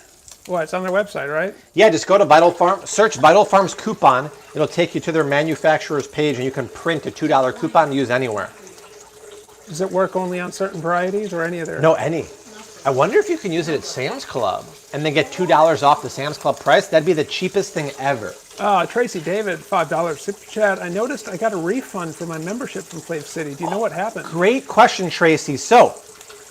Well, it's on their website, right? Yeah, just go to Vital Farm, search Vital Farm's coupon. It'll take you to their manufacturer's page, and you can print a $2 coupon to use anywhere. Does it work only on certain varieties or any of their? No, any. I wonder if you can use it at Sam's Club and then get $2 off the Sam's Club price. That'd be the cheapest thing ever. Tracy David, $5 super chat. I noticed I got a refund for my membership from Flav City. Do you know what happened? Great question, Tracy. So,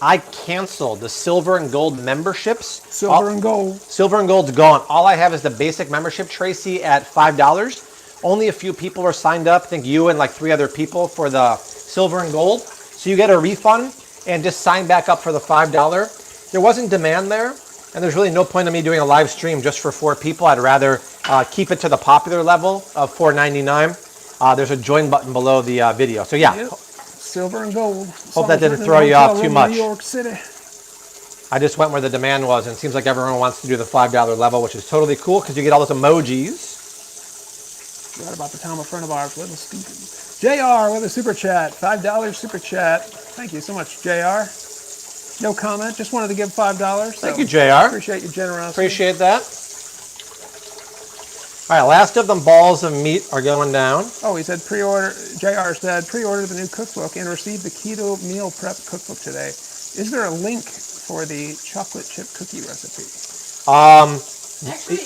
I canceled the silver and gold memberships. Silver and gold. Silver and gold's gone. All I have is the basic membership, Tracy, at $5. Only a few people are signed up. I think you and like 3 other people for the silver and gold. So you get a refund and just sign back up for the $5. There wasn't demand there, and there's really no point in me doing a live stream just for 4 people. I'd rather keep it to the popular level of $4.99. There's a join button below the video. So yeah. Yep. Silver and gold. Hope that didn't throw you off too much. New York City. I just went where the demand was, and it seems like everyone wants to do the $5 level, which is totally cool because you get all those emojis. Forgot about the Tom, a friend of ours, little stupid. JR with a super chat, $5 super chat. Thank you so much, JR. No comment, just wanted to give $5. Thank you, JR. Appreciate your generosity. Appreciate that. All right, last of them balls of meat are going down. Oh, he said pre-order, JR said, pre-order the new cookbook and receive the keto meal prep cookbook today. Is there a link for the chocolate chip cookie recipe?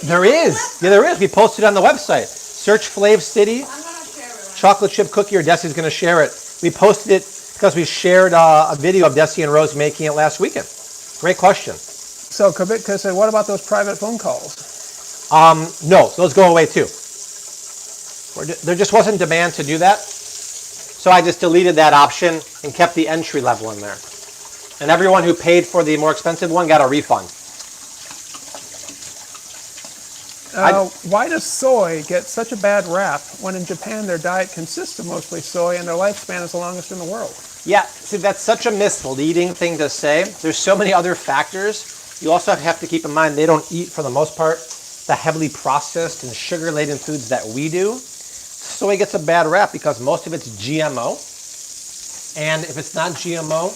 There is. Yeah, there is. We posted it on the website. Search Flav City, I'm gonna share it. chocolate chip cookie, or Desi's going to share it. We posted it because we shared a video of Desi and Rose making it last weekend. Great question. So Kabitka said, what about those private phone calls? No, those go away too. There just wasn't demand to do that. So I just deleted that option and kept the entry level in there. And everyone who paid for the more expensive one got a refund. Why does soy get such a bad rap when in Japan their diet consists of mostly soy and their lifespan is the longest in the world? Yeah, see, that's such a misleading thing to say. There's so many other factors. You also have to keep in mind they don't eat, for the most part, the heavily processed and sugar-laden foods that we do. Soy gets a bad rap because most of it's GMO. And if it's not GMO,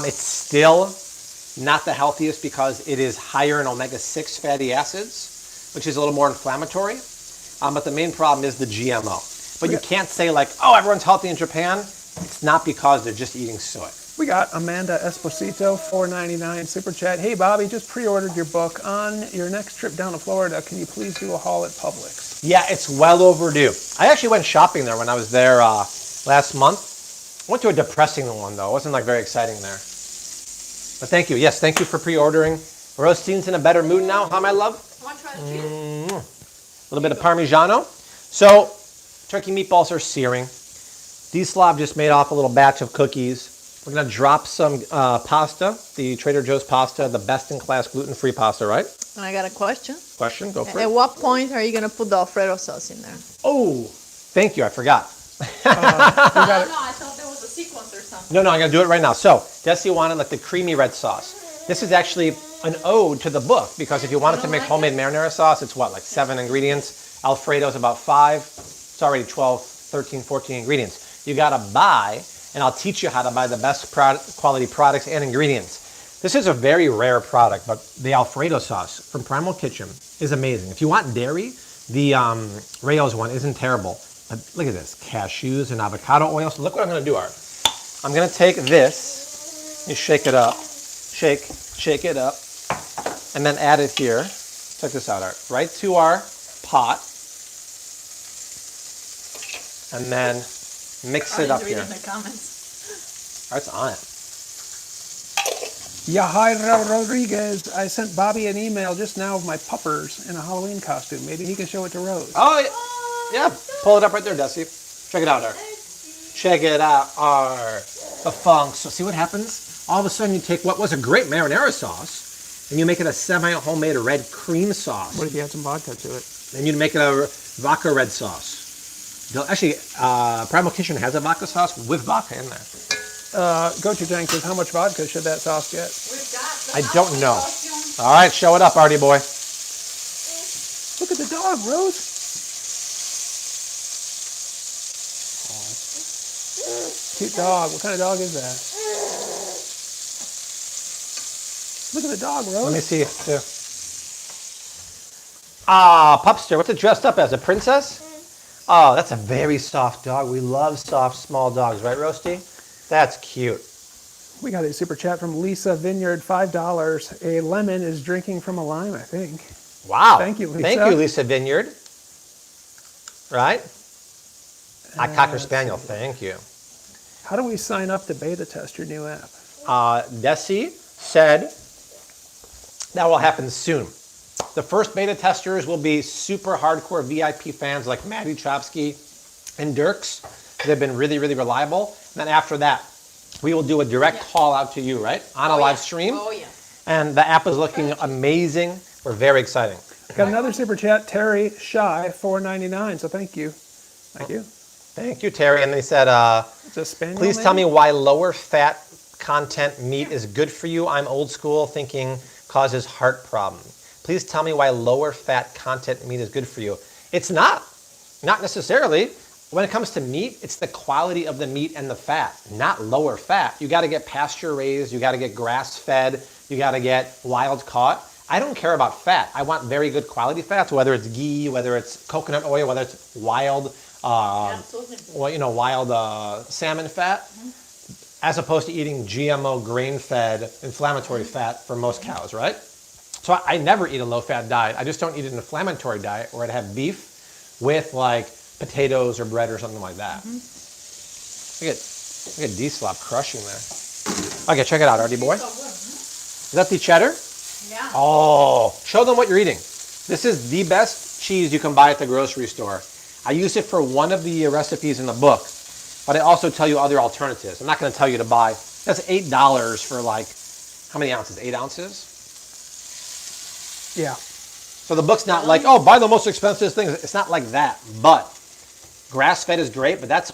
it's still not the healthiest because it is higher in omega-6 fatty acids, which is a little more inflammatory. But the main problem is the GMO. But you can't say like, oh, everyone's healthy in Japan. It's not because they're just eating soy. We got Amanda Esposito, $4.99 super chat. Hey, Bobby, just pre-ordered your book. On your next trip down to Florida, can you please do a haul at Publix? Yeah, it's well overdue. I actually went shopping there when I was there last month. I went to a depressing one, though. It wasn't like very exciting there. But thank you. Yes, thank you for pre-ordering. Rosteen's in a better mood now, huh, my love? Want to try the cheese? A little bit of Parmigiano. So, turkey meatballs are searing. D-Slav just made off a little batch of cookies. We're going to drop some pasta, the Trader Joe's pasta, the best-in-class gluten-free pasta, right? And I got a question. Question? Go for At it. what point are you going to put the Alfredo sauce in there? Oh, thank you. I forgot. I thought there was a sequence or something. No, I'm going to do it right now. So, Desi wanted like the creamy red sauce. This is actually an ode to the book because if you wanted to make homemade marinara sauce, it's what, like 7 ingredients? Alfredo's about 5. It's already 12, 13, 14 ingredients. You got to buy, and I'll teach you how to buy the best quality products and ingredients. This is a very rare product, but the Alfredo sauce from Primal Kitchen is amazing. If you want dairy, the Rayo's one isn't terrible. But look at this, cashews and avocado oil. So look what I'm going to do, Art. I'm going to take this, you shake it up, shake it up, and then add it here. Check this out, Art. Right to our pot, and then mix it up here. Reading the comments. Art's on it. Yahaira Rodriguez, I sent Bobby an email just now of my puppers in a Halloween costume. Maybe he can show it to Rose. Oh, yeah. Pull it up right there, Desi. Check it out, Art. Check it out, Art. The funk. So see what happens? All of a sudden you take what was a great marinara sauce and you make it a semi-homemade red cream sauce. What if you add some vodka to it? Then you'd make it a vodka red sauce. Actually, Primal Kitchen has a vodka sauce with vodka in there. Go-to Jenkins, how much vodka should that sauce get? We've got the I don't know. costume. All right, show it up, Artie boy. Look at the dog, Rose. Cute dog. What kind of dog is that? Look at the dog, Rose. Let me see it too. Ah, Pupster, what's it dressed up as? A princess? Oh, that's a very soft dog. We love soft, small dogs, right, Roasty? That's cute. We got a super chat from Lisa Vineyard, $5. A lemon is drinking from a lime, I think. Wow. Thank you, Lisa. Thank you, Lisa Vineyard. Right? A Cocker Spaniel, thank you. How do we sign up to beta test your new app? Desi said that will happen soon. The first beta testers will be super hardcore VIP fans like Maddie Chopsky and Dirks. They've been really, really reliable. And then after that, we will do a direct call out to you, right? On a live stream. Oh, yeah. And the app is looking amazing. We're very excited. Got another super chat, Terry Shy, $4.99. So thank you. Thank you. Thank you, Terry. And they said, It's a spaniel. please tell me why lower fat content meat is good for you. I'm old school, thinking causes heart problem. Please tell me why lower fat content meat is good for you. It's not necessarily. When it comes to meat, it's the quality of the meat and the fat, not lower fat. You got to get pasture raised, you got to get grass fed, you got to get wild caught. I don't care about fat. I want very good quality fats, whether it's ghee, whether it's coconut oil, whether it's wild, wild salmon fat, as opposed to eating GMO grain-fed inflammatory fat for most cows, right? So I never eat a low-fat diet. I just don't eat an inflammatory diet where I'd have beef with like potatoes or bread or something like that. Look at D-Slop crushing there. Okay, check it out, Artie boy. Is that the cheddar? Yeah. Oh, show them what you're eating. This is the best cheese you can buy at the grocery store. I use it for one of the recipes in the book, but I also tell you other alternatives. I'm not going to tell you to buy. That's $8 for like, how many ounces? 8 ounces? Yeah. So the book's not like, oh, buy the most expensive things. It's not like that. But grass-fed is great, but that's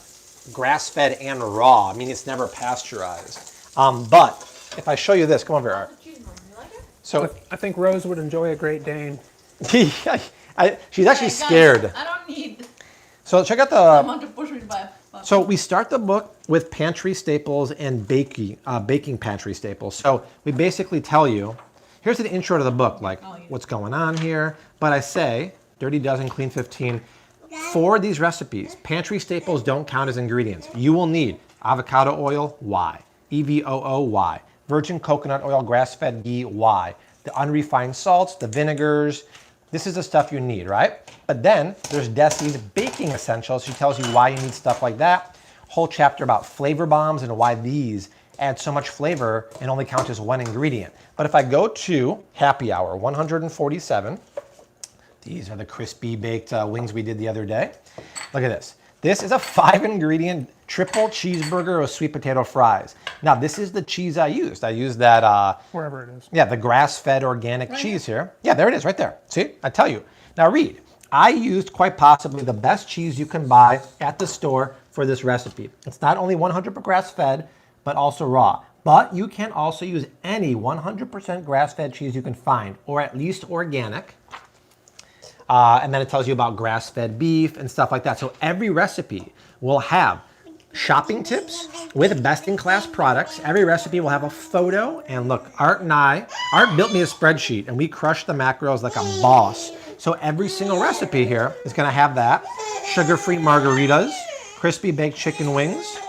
grass-fed and raw. I mean, it's never pasteurized. But if I show you this, come over here, Art. So I think Rose would enjoy a Great Dane. she's actually scared. I don't need So check out someone to push me by. So we start the book with pantry staples and baking pantry staples. So we basically tell you, here's an intro to the book, like what's going on here. But I say, Dirty Dozen, Clean 15, for these recipes, pantry staples don't count as ingredients. You will need avocado oil, Y, EVOO, virgin coconut oil, grass-fed ghee, Y, the unrefined salts, the vinegars. This is the stuff you need, right? But then there's Desi's baking essentials. She tells you why you need stuff like that. Whole chapter about flavor bombs and why these add so much flavor and only count as one ingredient. But if I go to Happy Hour 147, these are the crispy baked wings we did the other day. Look at this. This is a 5-ingredient triple cheeseburger with sweet potato fries. Now, this is the cheese I used. I used that... wherever it is. Yeah, the grass-fed organic cheese here. Yeah, there it is right there. See, I tell you. Now read. I used quite possibly the best cheese you can buy at the store for this recipe. It's not only 100% grass-fed, but also raw. But you can also use any 100% grass-fed cheese you can find, or at least organic. And then it tells you about grass-fed beef and stuff like that. So every recipe will have shopping tips with best-in-class products. Every recipe will have a photo. And look, Art built me a spreadsheet, and we crushed the macros like a boss. So every single recipe here is going to have that. Sugar-free margaritas, crispy baked chicken wings,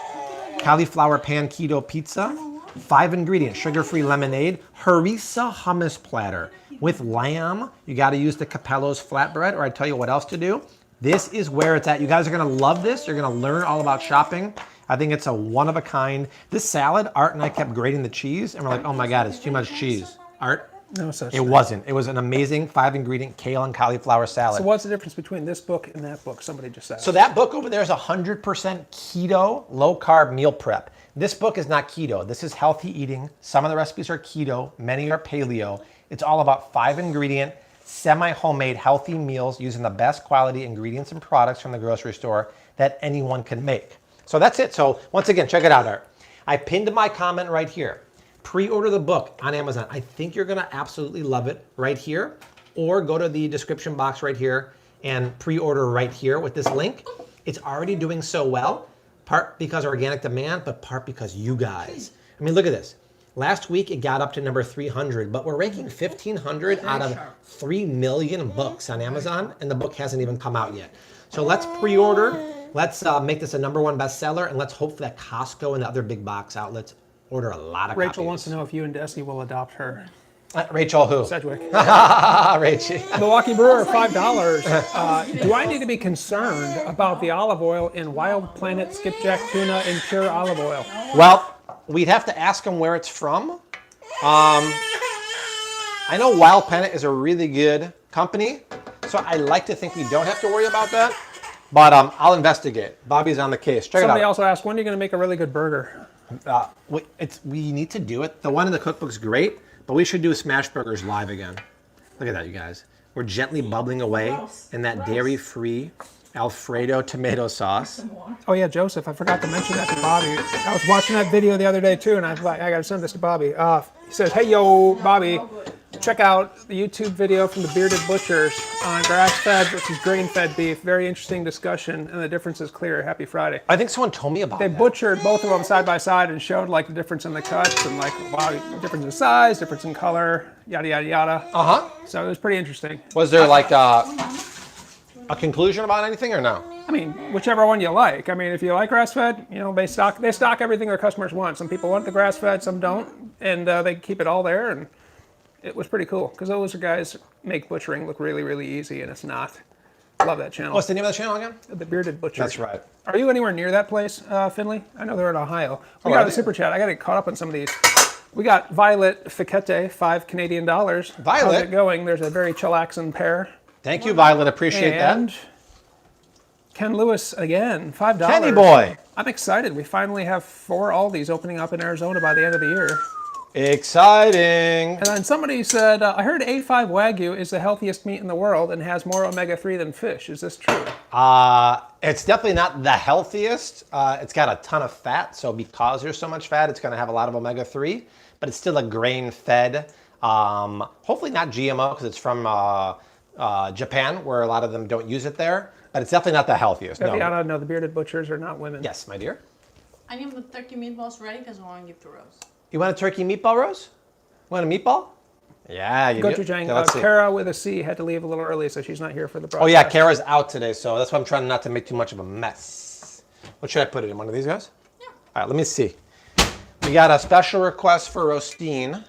cauliflower pan keto pizza, 5-ingredient sugar-free lemonade, harissa hummus platter with lamb. You got to use the Capello's flatbread, or I tell you what else to do. This is where it's at. You guys are going to love this. You're going to learn all about shopping, I think it's a one-of-a-kind. This salad, Art and I kept grating the cheese, and we're like, oh my God, it's too much cheese. Art? No such It thing. wasn't. It was an amazing 5-ingredient kale and cauliflower salad. So what's the difference between this book and that book? Somebody just asked. So that book over there is 100% keto, low-carb meal prep. This book is not keto. This is healthy eating. Some of the recipes are keto. Many are paleo. It's all about 5-ingredient, semi-homemade healthy meals using the best quality ingredients and products from the grocery store that anyone can make. So that's it. So once again, check it out, Art. I pinned my comment right here. Pre-order the book on Amazon. I think you're gonna absolutely love it right here, or go to the description box right here and pre-order right here with this link. It's already doing so well, part because of organic demand, but part because you guys. I mean, look at this. Last week it got up to number 300, but we're ranking 1,500 out of 3 million books on Amazon, and the book hasn't even come out yet. So let's pre-order. Let's make this a #1 bestseller, and let's hope that Costco and the other big box outlets order a lot of Rachel copies. wants to know if you and Desi will adopt her. Rachel who? Sedgwick. Rachel. Milwaukee Brewer, $5. Do I need to be concerned about the olive oil in Wild Planet skipjack tuna and pure olive oil? Well, we'd have to ask them where it's from. I know Wild Planet is a really good company, so I like to think we don't have to worry about that. But I'll investigate. Bobby's on the case. Check Somebody it out. also asked, when are you going to make a really good burger? We need to do it. The one in the cookbook's great, but we should do smash burgers live again. Look at that, you guys. We're gently bubbling away in that dairy-free Alfredo tomato sauce. Oh yeah, Joseph, I forgot to mention that to Bobby. I was watching that video the other day too, and I was like, I gotta send this to Bobby. He says, hey yo, Bobby, check out the YouTube video from the Bearded Butchers on grass-fed versus grain-fed beef. Very interesting discussion, and the difference is clear. Happy Friday. I think someone told me about They that. butchered both of them side by side and showed like the difference in the cuts and like, wow, difference in size, difference in color, yada, yada, yada. Uh-huh. So it was pretty interesting. Was there like a conclusion about anything or no? I mean, whichever one you like. I mean, if you like grass-fed, you know, they stock everything their customers want. Some people want the grass-fed, some don't, and they keep it all there. And it was pretty cool because those guys make butchering look really, really easy, and it's not. Love that channel. What's the name of the channel again? The Bearded Butchers. That's right. Are you anywhere near that place, Finley? I know they're in Ohio. We are got a they? super chat. I got to get caught up on some of these. We got Violet Fiquete, $5 Canadian. Violet? How's it going? There's a very chillaxing pair. Thank you, Violet. Appreciate And that. Ken Lewis again, $5. Kenny boy. I'm excited. We finally have 4 Aldis opening up in Arizona by the end of the year. Exciting. And then somebody said, I heard A5 Wagyu is the healthiest meat in the world and has more omega-3 than fish. Is this true? It's definitely not the healthiest. It's got a ton of fat, so because there's so much fat, it's going to have a lot of omega-3, but it's still a grain-fed, hopefully not GMO because it's from Japan, where a lot of them don't use it there, but it's definitely not the healthiest. Viviana, no, the Bearded Butchers are not women. Yes, my dear. I need the turkey meatballs ready because I want to give to Rose. You want a turkey meatball, Rose? You want a meatball? Yeah, you do. Gochujang. Okay, let's see. Kara with a C had to leave a little early, so she's not here for the broadcast. Oh yeah, Kara's out today, so that's why I'm trying not to make too much of a mess. What should I put it in? One of these guys? Yeah. All right, let me see. We got a special request for Rostine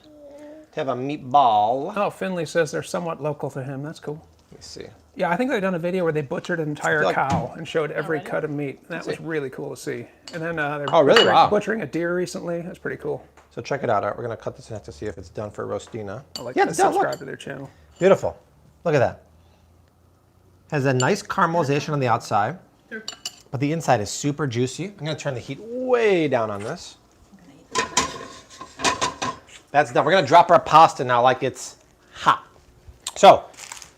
to have a meatball. Oh, Finley says they're somewhat local to him. That's cool. Let me see. Yeah, I think they've done a video where they butchered an entire like- cow and showed every really? cut of meat. That was really cool to see. And then they're Oh, really? Wow. butchering a deer recently. That's pretty cool. So check it out. All right, we're gonna cut this in half to see if it's done for Rostina. I like Yeah, to it's done. subscribe Look. to their channel. Beautiful. Look at that. Has a nice caramelization on the outside, but the inside is super juicy. I'm gonna turn the heat way down on this. That's done. We're gonna drop our pasta now like it's hot. So,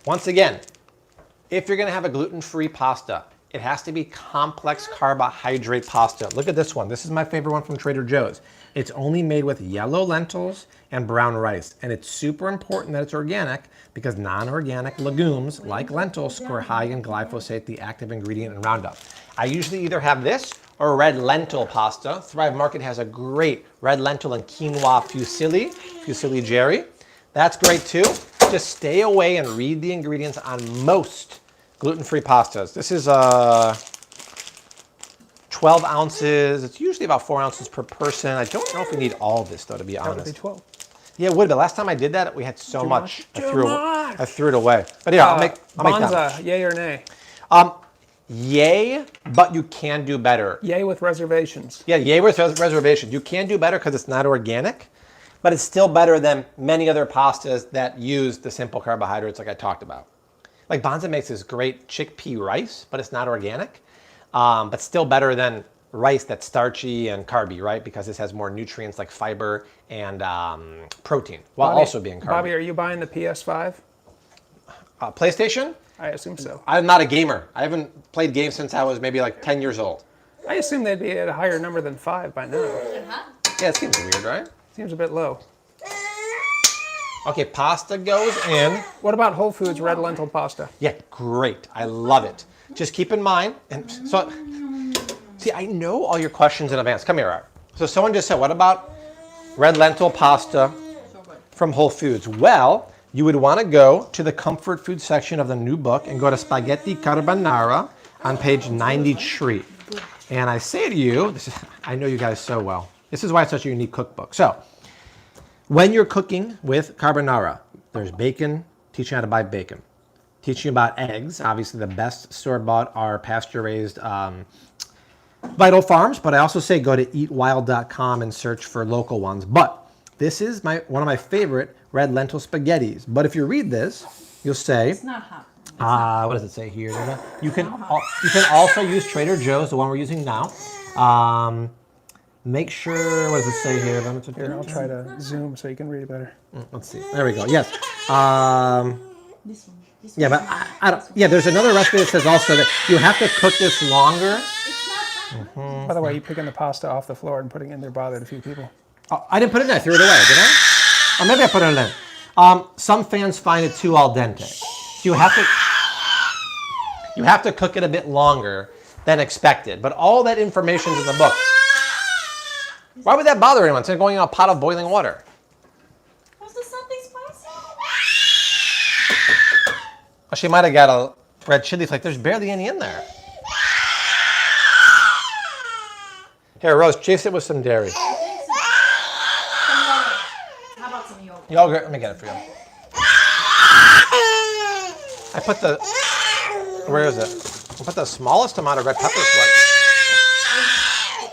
once again, if you're gonna have a gluten-free pasta, it has to be complex carbohydrate pasta. Look at this one. This is my favorite one from Trader Joe's. It's only made with yellow lentils and brown rice. And it's super important that it's organic because non-organic legumes like lentils score high in glyphosate, the active ingredient in Roundup. I usually either have this or red lentil pasta. Thrive Market has a great red lentil and quinoa fusilli jerry. That's great too. Just stay away and read the ingredients on most gluten-free pastas. This is 12 ounces. It's usually about 4 ounces per person. I don't know if we need all of this though, to be That would be honest. 12. Yeah, it would, but last time I did that, we had so much. Too much. I threw it away. But yeah, I'll make Bonza, that. yay or nay? Yay, but you can do better. Yay with reservations. Yeah, yay with reservations. You can do better because it's not organic, but it's still better than many other pastas that use the simple carbohydrates like I talked about. Like Banza makes this great chickpea rice, but it's not organic, but still better than rice that's starchy and carby, right? Because this has more nutrients like fiber and protein, while Bobby, also being carby. Bobby, are you buying the PS5? PlayStation? I assume so. I'm not a gamer. I haven't played games since I was maybe like 10 years old. I assume they'd be at a higher number than 5 by now. Yeah, it seems weird, right? Seems a bit low. Okay, pasta goes in. What about Whole Foods red lentil pasta? Yeah, great. I love it. Just keep in mind, and so, see, I know all your questions in advance. Come here, Art. So someone just said, what about red lentil pasta from Whole Foods? Well, you would want to go to the comfort food section of the new book and go to spaghetti carbonara on page 93. And I say to you, I know you guys so well. This is why it's such a unique cookbook. So, when you're cooking with carbonara, there's bacon, teaching you how to buy bacon. Teaching you about eggs. Obviously, the best store-bought are pasture-raised Vital Farms, but I also say go to eatwild.com and search for local ones. But this is one of my favorite red lentil spaghettis. But if you read this, you'll say, It's not hot. what does it say here? You can also use Trader Joe's, the one we're using now. Make sure, what does it say here? Here, I'll try to zoom so you can read it better. Let's see. There we go. Yes. This one. Yeah, but I don't. Yeah, there's another recipe that says also that you have to cook this longer. It's not hot. By the way, you picking the pasta off the floor and putting it in there bothered a few people. Oh, I didn't put it in. I threw it away. Did I? Or maybe I put it in. Some fans find it too al dente. So you have to cook it a bit longer than expected. But all that information is in the book. Why would that bother anyone? It's going in a pot of boiling water. Was there something spicy? Well, she might have got a red chili flake. There's barely any in there. Here, Rose, chase it with some dairy. Some yogurt. How about some yogurt? Yogurt, let me get it for you. I put the, where is it? I put the smallest amount of red pepper flakes.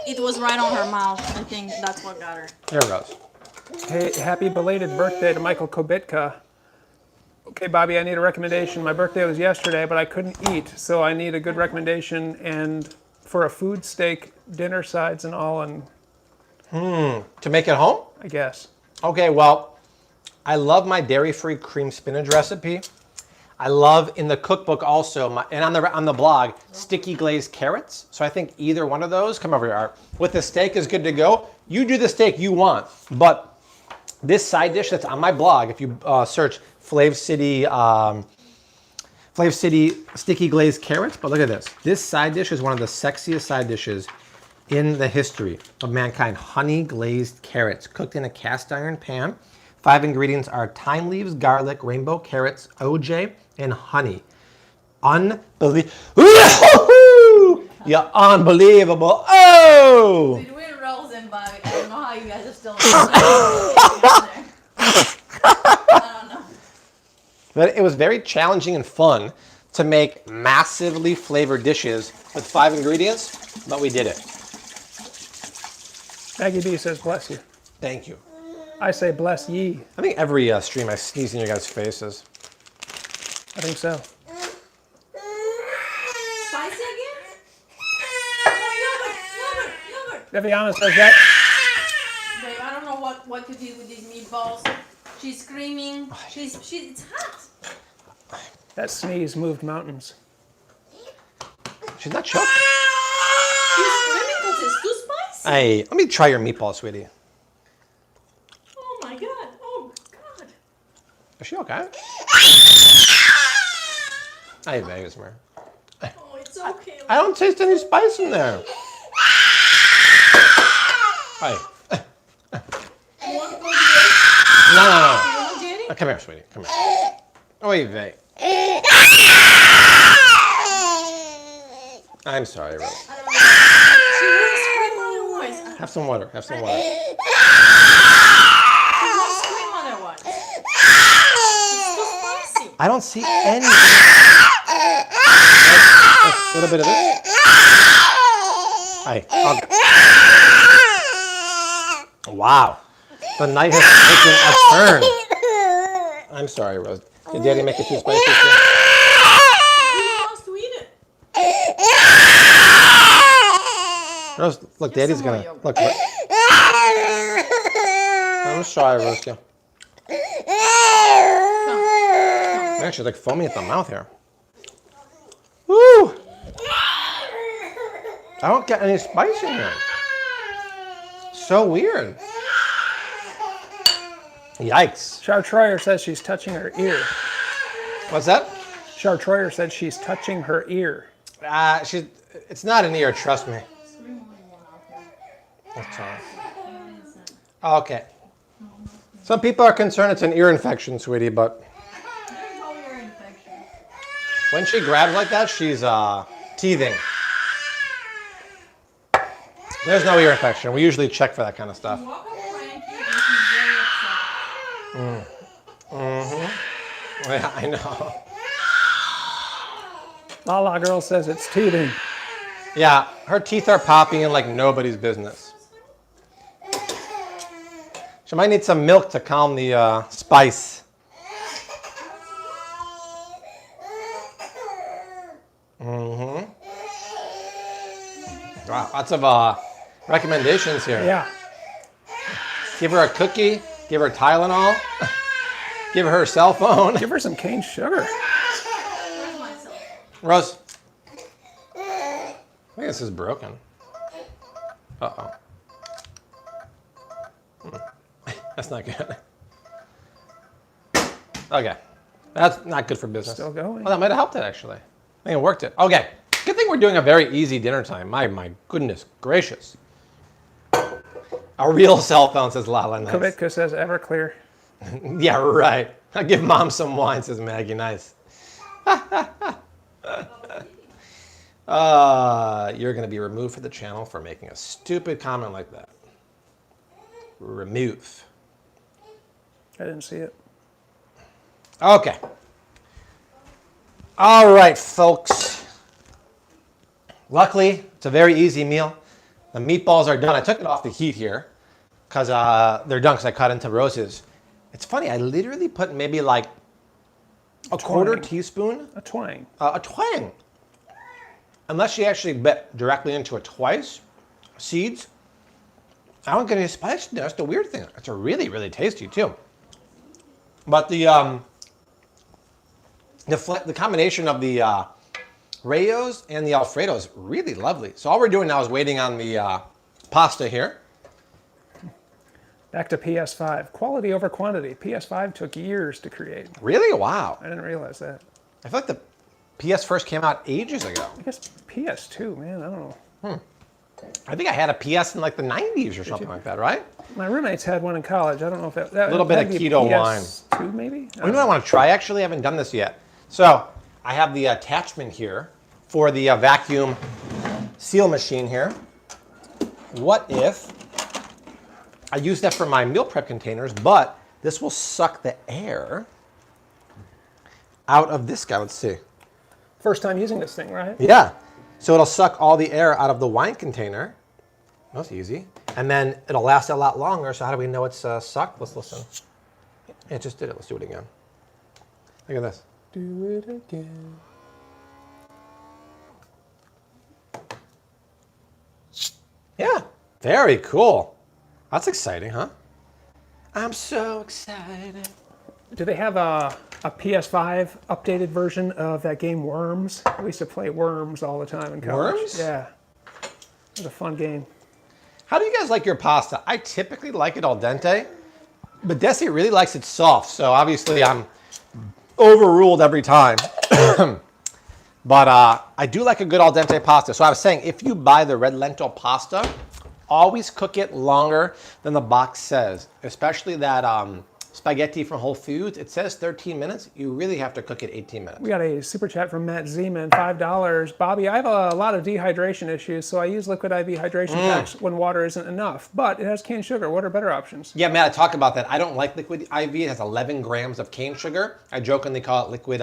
It was right on her mouth. I think that's what got her. Here it goes. Hey, happy belated birthday to Michael Kobitka. Okay, Bobby, I need a recommendation. My birthday was yesterday, but I couldn't eat, so I need a good recommendation and for a food steak, dinner sides and all, and To make it home? I guess. Okay, well, I love my dairy-free cream spinach recipe. I love in the cookbook also, and on the blog, sticky glazed carrots. So I think either one of those, come over here, Art, with the steak is good to go. You do the steak you want, but this side dish that's on my blog, if you search Flav City sticky glazed carrots, but look at this. This side dish is one of the sexiest side dishes in the history of mankind. Honey glazed carrots cooked in a cast iron pan. 5 ingredients are thyme leaves, garlic, rainbow carrots, OJ, and honey. Unbelievable. Yeah, unbelievable. Oh! Between Rose and Bobby, I don't know how you guys are still I don't know. But it was very challenging and fun to make massively flavored dishes with 5 ingredients, but we did it. Maggie B says, bless you. Thank you. I say, bless ye. I think every stream I sneeze in your guys' faces. I think so. Spicy again? Oh, yogurt. Viviana says that. Babe, I don't know what to do with these meatballs. She's screaming. It's hot. That sneeze moved mountains. She's not choking. She's screaming because it's too spicy. Hey, let me try your meatball, sweetie. Oh my god. Oh god. Is she okay? Hey, Vegas, man. Oh, it's okay. I don't taste any spice in there. Hey. You want to go to the... No. You want Jenny? Come here, sweetie. Come here. Oh, wait, Vay. I'm sorry, Rose. I don't know. She wouldn't scream otherwise. Have some water. Have some water. She won't scream otherwise. It's too spicy. I don't see any. A little bit of this. Hey, wow. The night has taken a turn. I'm sorry, Rose. Did Daddy make it too spicy? He wants to eat it. Rose, look, Get Daddy's some more gonna yogurt. look. I'm sorry, Rose. Come. I'm actually like foaming at the mouth here. Woo! I don't get any spice in here. So weird. Yikes. Char Troyer says she's touching her ear. What's that? Char Troyer said she's touching her ear. It's not an ear, trust me. That's all. Okay. Some people are concerned it's an ear infection, sweetie, but There's no ear infection. when she grabs like that, she's teething. There's no ear infection. We usually check for that kind of stuff. Walk up Frankie and she's very upset. Yeah, I know. Lala Girl says it's teething. Yeah, her teeth are popping in like nobody's business. She might need some milk to calm the spice. Wow, lots of recommendations here. Yeah. Give her a cookie, give her Tylenol, give her cell phone. Give her some cane sugar. Where's my cell? Rose, I think this is broken. Uh-oh. That's not good. Okay. That's not good for business. Still going. Well, that might have helped it, actually. I think it worked it. Okay. Good thing we're doing a very easy dinner time. My goodness gracious. A real cell phone, says Lala. Nice. Kovitka says Everclear. Yeah, right. I'll give Mom some wine, says Maggie. Nice. You're going to be removed from the channel for making a stupid comment like that. Remove. I didn't see it. Okay. All right, folks. Luckily, it's a very easy meal. The meatballs are done. I took it off the heat here because they're done because I cut into Rose's. It's funny. I literally put maybe like a quarter teaspoon. A twang. A twang. Unless she actually bit directly into it twice. Seeds. I don't get any spice. That's the weird thing. It's a really, really tasty too. But the combination of the Rayos and the Alfredo is really lovely. So all we're doing now is waiting on the pasta here. Back to PS5. Quality over quantity. PS5 took years to create. Really? Wow. I didn't realize that. I feel like the PS first came out ages ago. I guess PS2, man. I don't know. I think I had a PS in like the 90s or something like that, right? My roommates had one in college. I don't know if that. A little bit of keto wine. PS2 maybe? You know what I want to try? Actually, I haven't done this yet. So I have the attachment here for the vacuum seal machine here. What if I use that for my meal prep containers, but this will suck the air out of this guy. Let's see. First time using this thing, right? Yeah. So it'll suck all the air out of the wine container. That's easy. And then it'll last a lot longer. So how do we know it's sucked? Let's listen. Yeah, it just did it. Let's do it again. Look at this. Do it again. Yeah. Very cool. That's exciting, huh? I'm so excited. Do they have a PS5 updated version of that game Worms? We used to play Worms all the time in college. Worms? Yeah. It was a fun game. How do you guys like your pasta? I typically like it al dente, but Desi really likes it soft. So obviously I'm overruled every time. But I do like a good al dente pasta. So I was saying, if you buy the red lentil pasta, always cook it longer than the box says, especially that spaghetti from Whole Foods. It says 13 minutes. You really have to cook it 18 minutes. We got a super chat from Matt Zeman, $5. Bobby, I have a lot of dehydration issues, so I use liquid IV hydration packs when water isn't enough, but it has cane sugar. What are better options? Yeah, Matt, I talk about that. I don't like liquid IV. It has 11 grams of cane sugar. I jokingly call it liquid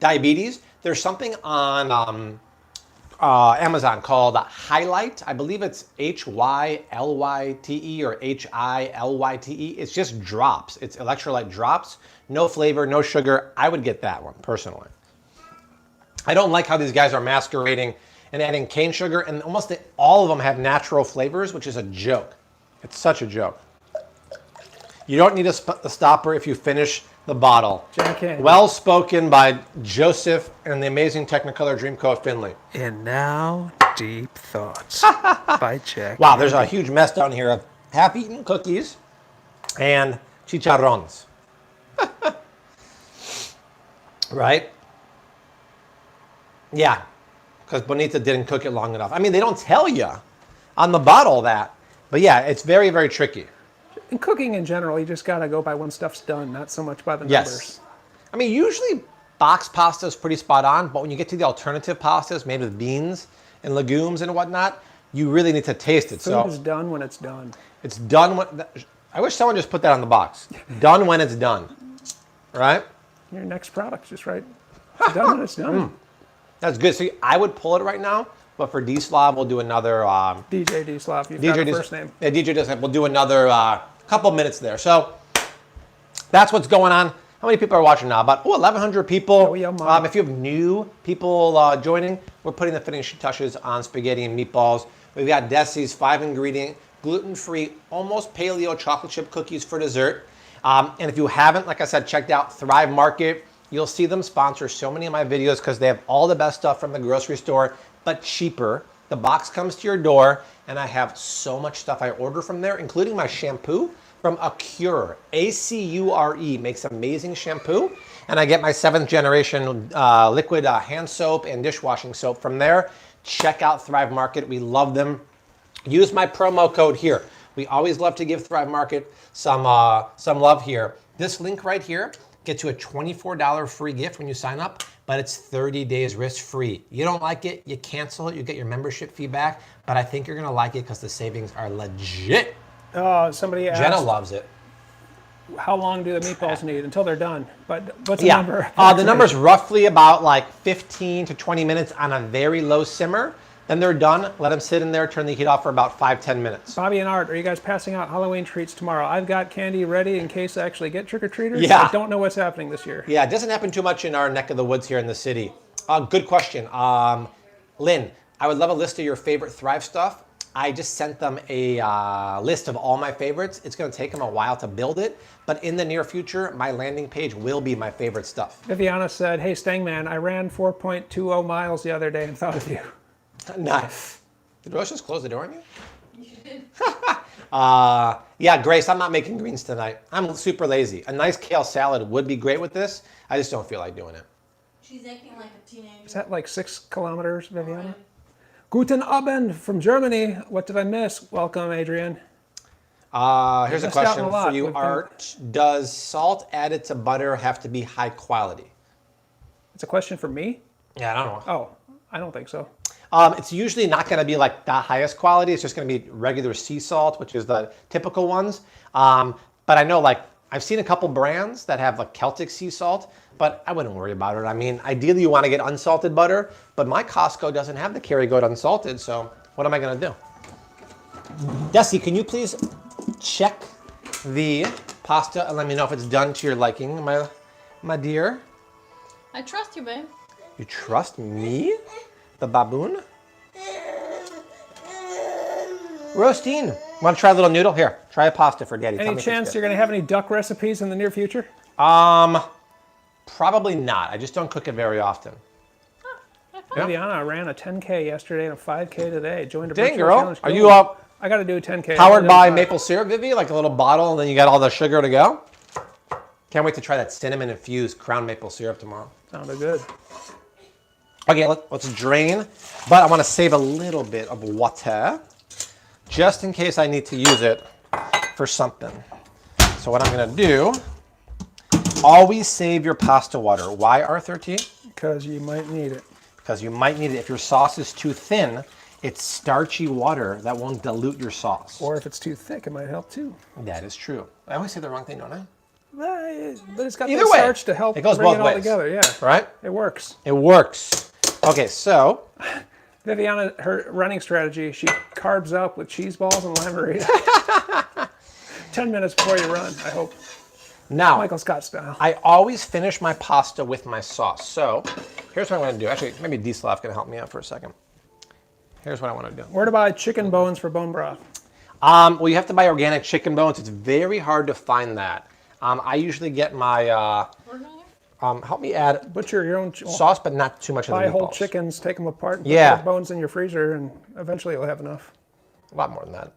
diabetes, there's something on Amazon called Highlight. I believe it's Hylyte or Hilyte. It's just drops. It's electrolyte drops, no flavor, no sugar. I would get that one personally. I don't like how these guys are masquerading and adding cane sugar, and almost all of them have natural flavors, which is a joke. It's such a joke. You don't need a stopper if you finish the bottle. Jack Candy. Well spoken by Joseph and the amazing Technicolor Dreamcoat Finley. And now, Deep Thoughts by Jack. Wow, there's a huge mess down here of half-eaten cookies and chicharrones. Right? Yeah, because Bonita didn't cook it long enough. I mean, they don't tell you on the bottle that. But yeah, it's very, very tricky. In cooking in general, you just got to go by when stuff's done, not so much by the Yes. numbers. I mean, usually box pasta is pretty spot on, but when you get to the alternative pastas made with beans and legumes and whatnot, you really need to taste it. Food is done when it's done. It's done when... I wish someone just put that on the box. Done when it's done. Right? Your next product's just right. It's done when it's done. That's good. So I would pull it right now, but for D-Slav, we'll do another... DJ D-Slav, you've got a first name. Yeah, DJ D-Slav. We'll do another couple minutes there. So that's what's going on. How many people are watching now? About 1,100 people. If you have new people joining, we're putting the finishing touches on spaghetti and meatballs. We've got Desi's 5-ingredient, gluten-free, almost paleo chocolate chip cookies for dessert. And if you haven't, like I said, checked out Thrive Market, you'll see them sponsor so many of my videos because they have all the best stuff from the grocery store, but cheaper. The box comes to your door, and I have so much stuff I order from there, including my shampoo from Acure. A-C-U-R-E makes amazing shampoo. And I get my 7th generation liquid hand soap and dishwashing soap from there. Check out Thrive Market. We love them. Use my promo code here. We always love to give Thrive Market some love here. This link right here gets you a $24 free gift when you sign up, but it's 30 days risk-free. You don't like it, you cancel it, you get your membership fee back, but I think you're gonna like it because the savings are legit. Somebody asked, Jenna loves it. how long do the meatballs need until they're done? But what's the number? The number's roughly about like 15 to 20 minutes on a very low simmer. Then they're done. Let them sit in there, turn the heat off for about 5-10 minutes. Bobby and Art, are you guys passing out Halloween treats tomorrow? I've got candy ready in case I actually get trick-or-treaters. Yeah. I don't know what's happening this year. Yeah, it doesn't happen too much in our neck of the woods here in the city. Good question. Lynn, I would love a list of your favorite Thrive stuff. I just sent them a list of all my favorites. It's going to take them a while to build it, but in the near future, my landing page will be my favorite stuff. Viviana said, hey, Stangman, I ran 4.20 miles the other day and thought of you. Nice. Did Rose just close the door on you? You did. Yeah, Grace, I'm not making greens tonight. I'm super lazy. A nice kale salad would be great with this. I just don't feel like doing it. She's acting like a teenager. Is that like 6 kilometers, Viviana? Guten Abend from Germany. What did I miss? Welcome, Adrian. Here's a missed out on question a lot. for you, Art. Does salt added to butter have to be high quality? It's a question for me? Yeah, I don't know. Oh, I don't think so. It's usually not going to be like the highest quality. It's just going to be regular sea salt, which is the typical ones. But I know, like, I've seen a couple brands that have like Celtic sea salt, but I wouldn't worry about it. I mean, ideally you want to get unsalted butter, but my Costco doesn't have the Kerrygold unsalted, so what am I going to do? Desi, can you please check the pasta and let me know if it's done to your liking, my dear? I trust you, babe. You trust me? The baboon? Roastine. Want to try a little noodle? Here, try a pasta for Daddy. Any chance you're going to have any duck recipes in the near future? Probably not. I just don't cook it very often. Viviana ran a 10K yesterday and a 5K today. Joined a Dang, virtual girl. challenge. Are you up? I got to do a 10K. Powered by maple syrup, Vivi? Like a little bottle, and then you got all the sugar to go? Can't wait to try that cinnamon-infused crown maple syrup tomorrow. Sounded good. Okay, let's drain. But I want to save a little bit of water, just in case I need to use it for something. So what I'm going to do, always save your pasta water. Why, Arthur T? Because you might need it. Because you might need it. If your sauce is too thin, it's starchy water that won't dilute your sauce. Or if it's too thick, it might help too. That is true. I always say the wrong thing, don't I? But it's got Either the way, starch to help it goes bring both it all ways. together. Yeah, Right? it works. It works. Okay, so Viviana, her running strategy, she carbs up with cheese balls and lime burrito. 10 minutes before you run, I hope. now Michael Scott style. I always finish my pasta with my sauce. So here's what I'm going to do. Actually, maybe D-Slav can help me out for a second. Here's what I want to do. Where to buy chicken bones for bone broth? Well, you have to buy organic chicken bones. It's very hard to find that. I usually get my, help me add Butcher your own. sauce, but not too much of the Buy meatballs. whole chickens, take them apart, and put Yeah. the bones in your freezer, and eventually you'll have enough. A lot more than that.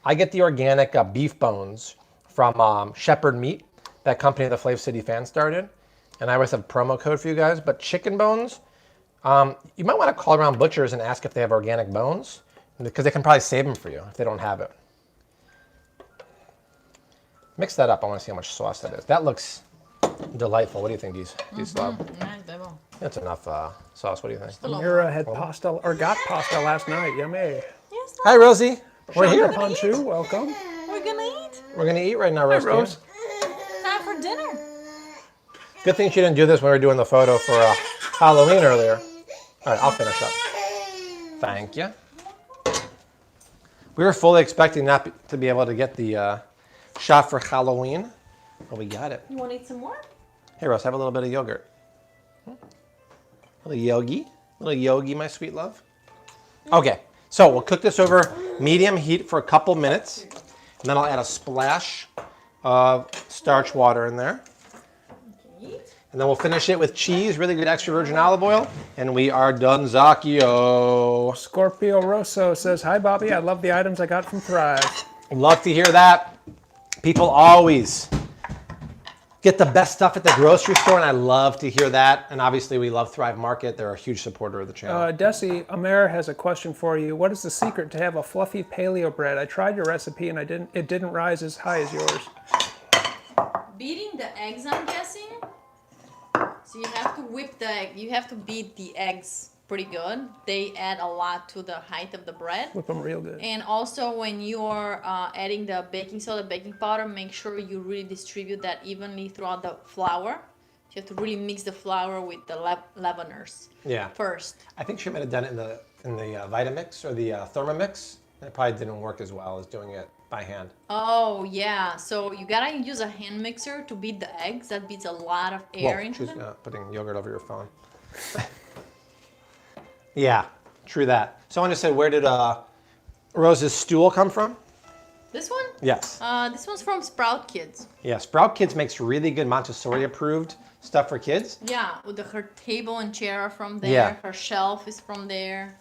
I get the organic beef bones from Shepherd Meat, that company the Flav City fan started. And I always have a promo code for you guys. But chicken bones, you might want to call around butchers and ask if they have organic bones, because they can probably save them for you if they don't have it. Mix that up. I want to see how much sauce that is. That looks delightful. What do you think, Slav? That's enough sauce. What do you think? Mira had pasta, or got pasta last night. Yummy. Yes, Hi, Rosie. We're Chandra here. Panchu, welcome. we're gonna eat. We're going to eat right now, Rosie. Rose. Time for dinner. Good thing she didn't do this when we were doing the photo for Halloween earlier. All right, I'll finish up. Thank you. We were fully expecting not to be able to get the shot for Halloween, but we got it. You want to eat some more? Hey, Russ, have a little bit of yogurt. Little yogi, my sweet love. Okay, so we'll cook this over medium heat for a couple minutes, and then I'll add a splash of starch water in there. And then we'll finish it with cheese, really good extra virgin olive oil, and we are done, Zacchio. Scorpio Rosso says, hi, Bobby. I love the items I got from Thrive. Love to hear that. People always get the best stuff at the grocery store, and I love to hear that. And obviously, we love Thrive Market. They're a huge supporter of the channel. Desi, Amer has a question for you. What is the secret to have a fluffy paleo bread? I tried your recipe, and it didn't rise as high as yours. Beating the eggs, I'm guessing. So you have to whip the egg. You have to beat the eggs pretty good. They add a lot to the height of the bread. Whip them real good. And also when you're adding the baking soda, baking powder, make sure you really distribute that evenly throughout the flour. You have to really mix the flour with the leaveners first. I think she might have done it in the Vitamix or the Thermomix. And it probably didn't work as well as doing it by hand. Oh yeah, so you gotta use a hand mixer to beat the eggs. That beats a lot of air into them. Putting yogurt over your phone. Yeah, true that. Someone just said, where did Rose's stool come from? This one? Yes. This one's from Sprout Kids. Yeah, Sprout Kids makes really good Montessori approved stuff for kids. Yeah, with her table and chair are from there. Yeah. Her shelf is from there.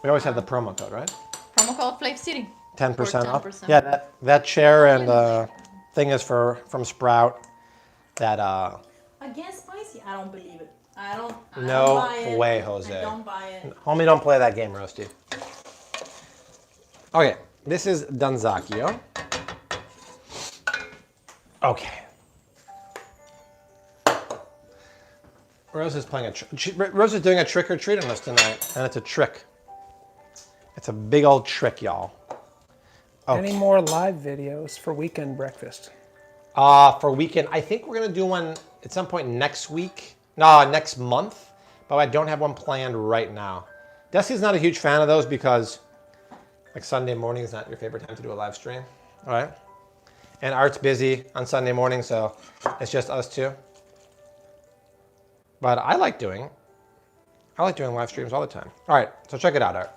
We always have the promo code, right? Promo code Flav City. 10% off. 10%. Yeah, that chair and thing is from Sprout. That Again, spicy? I don't believe it. I don't no buy it. way, Jose. I don't buy it. Homie, don't play that game, Roasty. Okay, this is Danzacchio. Okay. Rose is playing Rose is doing a trick or treat on us tonight, and it's a trick. It's a big old trick, y'all. Okay. Any more live videos for weekend breakfast? For weekend, I think we're gonna do one at some point next week. No, next month. But I don't have one planned right now. Desi's not a huge fan of those because, like, Sunday morning is not your favorite time to do a live stream, all right? And Art's busy on Sunday morning, so it's just us two. But I like doing live streams all the time. All right, so check it out, Art.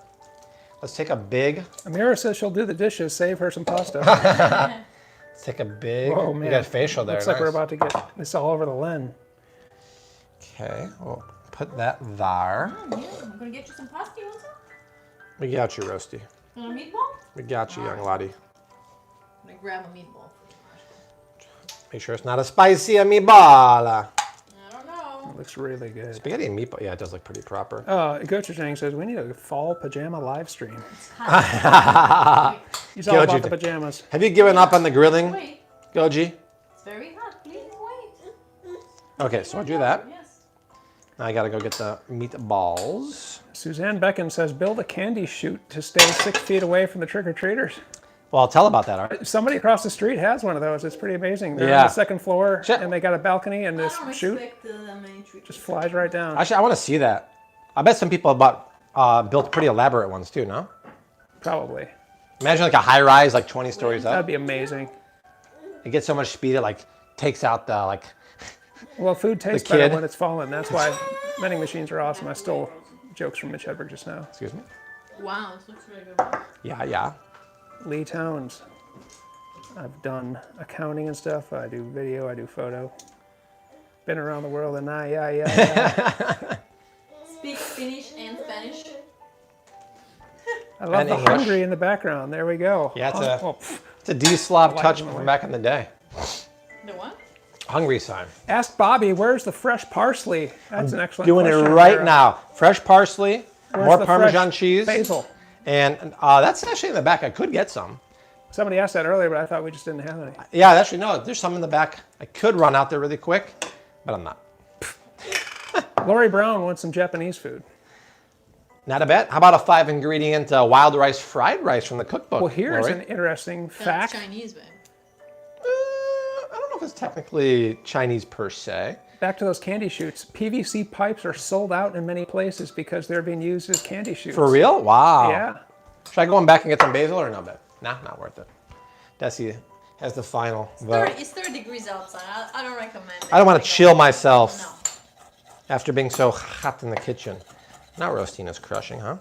Let's take a big. Amira says she'll do the dishes. Save her some pasta. Let's take a big. Oh man, you got facial there. Looks like nice. we're about to get this all over the len. Okay, we'll put that there. Yeah, I'm gonna get you some pasta, you want some? We got you, Roasty. Want a meatball? We got you, young laddie. I'm gonna grab a meatball for you. Make sure it's not a spicy meatball. I don't know. It looks really good. Spaghetti and meatball. Yeah, it does look pretty proper. Gochujang says we need a fall pajama live stream. He's all Goju, about the pajamas. have you given up on the grilling, Wait, Goji? it's very hot. Please wait. Okay, so I'll do that. Yes. Now I gotta go get the meatballs. Suzanne Becken says build a candy chute to stay 6 feet away from the trick-or-treaters. Well, tell about that, Art. Somebody across the street has one of those. It's pretty amazing. They're Yeah. on the second floor, Shit. and they got a balcony, and I this don't chute expect many trees. just flies right down. Actually, I want to see that. I bet some people built pretty elaborate ones too, no? Probably. Imagine like a high rise, like 20 stories That'd up. be amazing. It gets so much speed, it like takes out the like. Well, food tastes kid. better when it's fallen. That's why vending machines are awesome. I stole jokes from Mitch Hedberg just now. Excuse me. Wow, this looks really good. Yeah, yeah. Lee Towns. I've done accounting and stuff. I do video. I do photo. Been around the world and yeah. Speak Finnish and Spanish. I love And the English. hungry in the background. There we go. Yeah, pff. it's a D-Slav Like touch them from away. back in the day. The what? Hungry sign. Ask Bobby, where's the fresh parsley? That's an excellent Doing it question. right now. Fresh parsley, Where's more the Parmesan fresh cheese, Basil. and that's actually in the back. I could get some. Somebody asked that earlier, but I thought we just didn't have any. Yeah, actually, no, there's some in the back. I could run out there really quick, but I'm not. Lori Brown wants some Japanese food. Not a bet. How about a 5-ingredient wild rice fried rice from the cookbook? Well, here's Lori? an interesting That's fact. Chinese, babe. I don't know if it's technically Chinese per se. Back to those candy shoots. PVC pipes are sold out in many places because they're being used as candy shoots. For real? Wow. Yeah. Should I go in back and get some basil or no bet? Nah, not worth it. Desi has the final vote. It's 30 degrees outside. I don't recommend it. I don't want to chill myself No. after being so hot in the kitchen. Now Rostina's crushing, huh?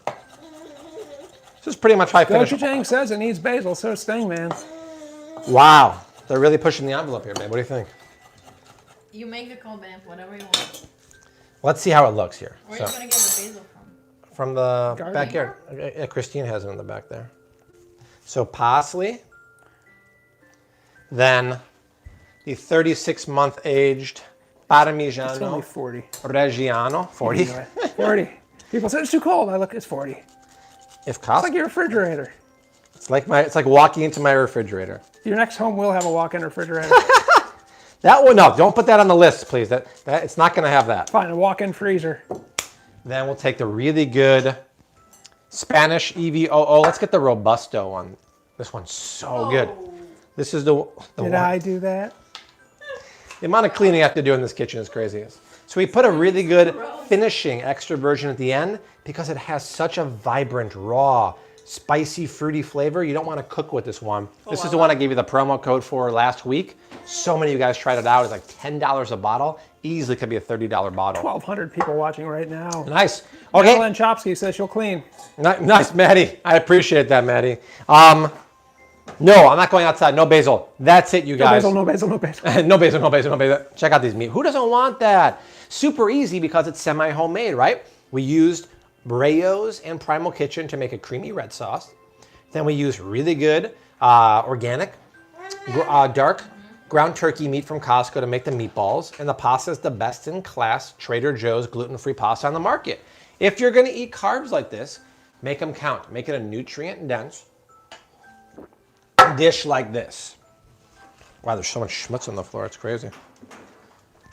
This is pretty much how I finish. Gochujang says it needs basil, so it's Sting, man. Wow. They're really pushing the envelope here, babe. What do you think? You make the comment, whatever you want. Let's see how it looks here. Where So, are you going to get the basil from? from the Garden. backyard. Yeah, Christine has it in the back there. So parsley. Then the 36-month aged It's only Parmigiano 40. Reggiano. 40. Anyway, 40. People say it's too cold. I look, it's 40. It's If cost. like your refrigerator. It's like walking into my refrigerator. Your next home will have a walk-in refrigerator. That one, no, don't put that on the list, please. That it's not going to have that. Fine, a walk-in freezer. Then we'll take the really good Spanish EVOO. Let's get the Robusto one. This one's so good. This is the Did one. I do that? The amount of cleaning I have to do in this kitchen is crazy. So we put a really good finishing extra virgin at the end because it has such a vibrant, raw, spicy, fruity flavor. You don't want to cook with this one. This is the one I gave you the promo code for last week. So many of you guys tried it out. It's like $10 a bottle. Easily could be a $30 bottle. 1,200 people watching right now. Nice. Okay. Ellen Chopsky says she'll clean. Nice, Maddie. I appreciate that, Maddie. No, I'm not going outside. No basil. That's it, you No guys. basil, no basil, no basil. No basil, no basil, no basil. Check out these meat. Who doesn't want that? Super easy because it's semi-homemade, right? We used Brayo's and Primal Kitchen to make a creamy red sauce. Then we used really good organic, dark ground turkey meat from Costco to make the meatballs. And the pasta is the best in class Trader Joe's gluten-free pasta on the market. If you're going to eat carbs like this, make them count. Make it a nutrient-dense dish like this. Wow, there's so much schmutz on the floor. It's crazy.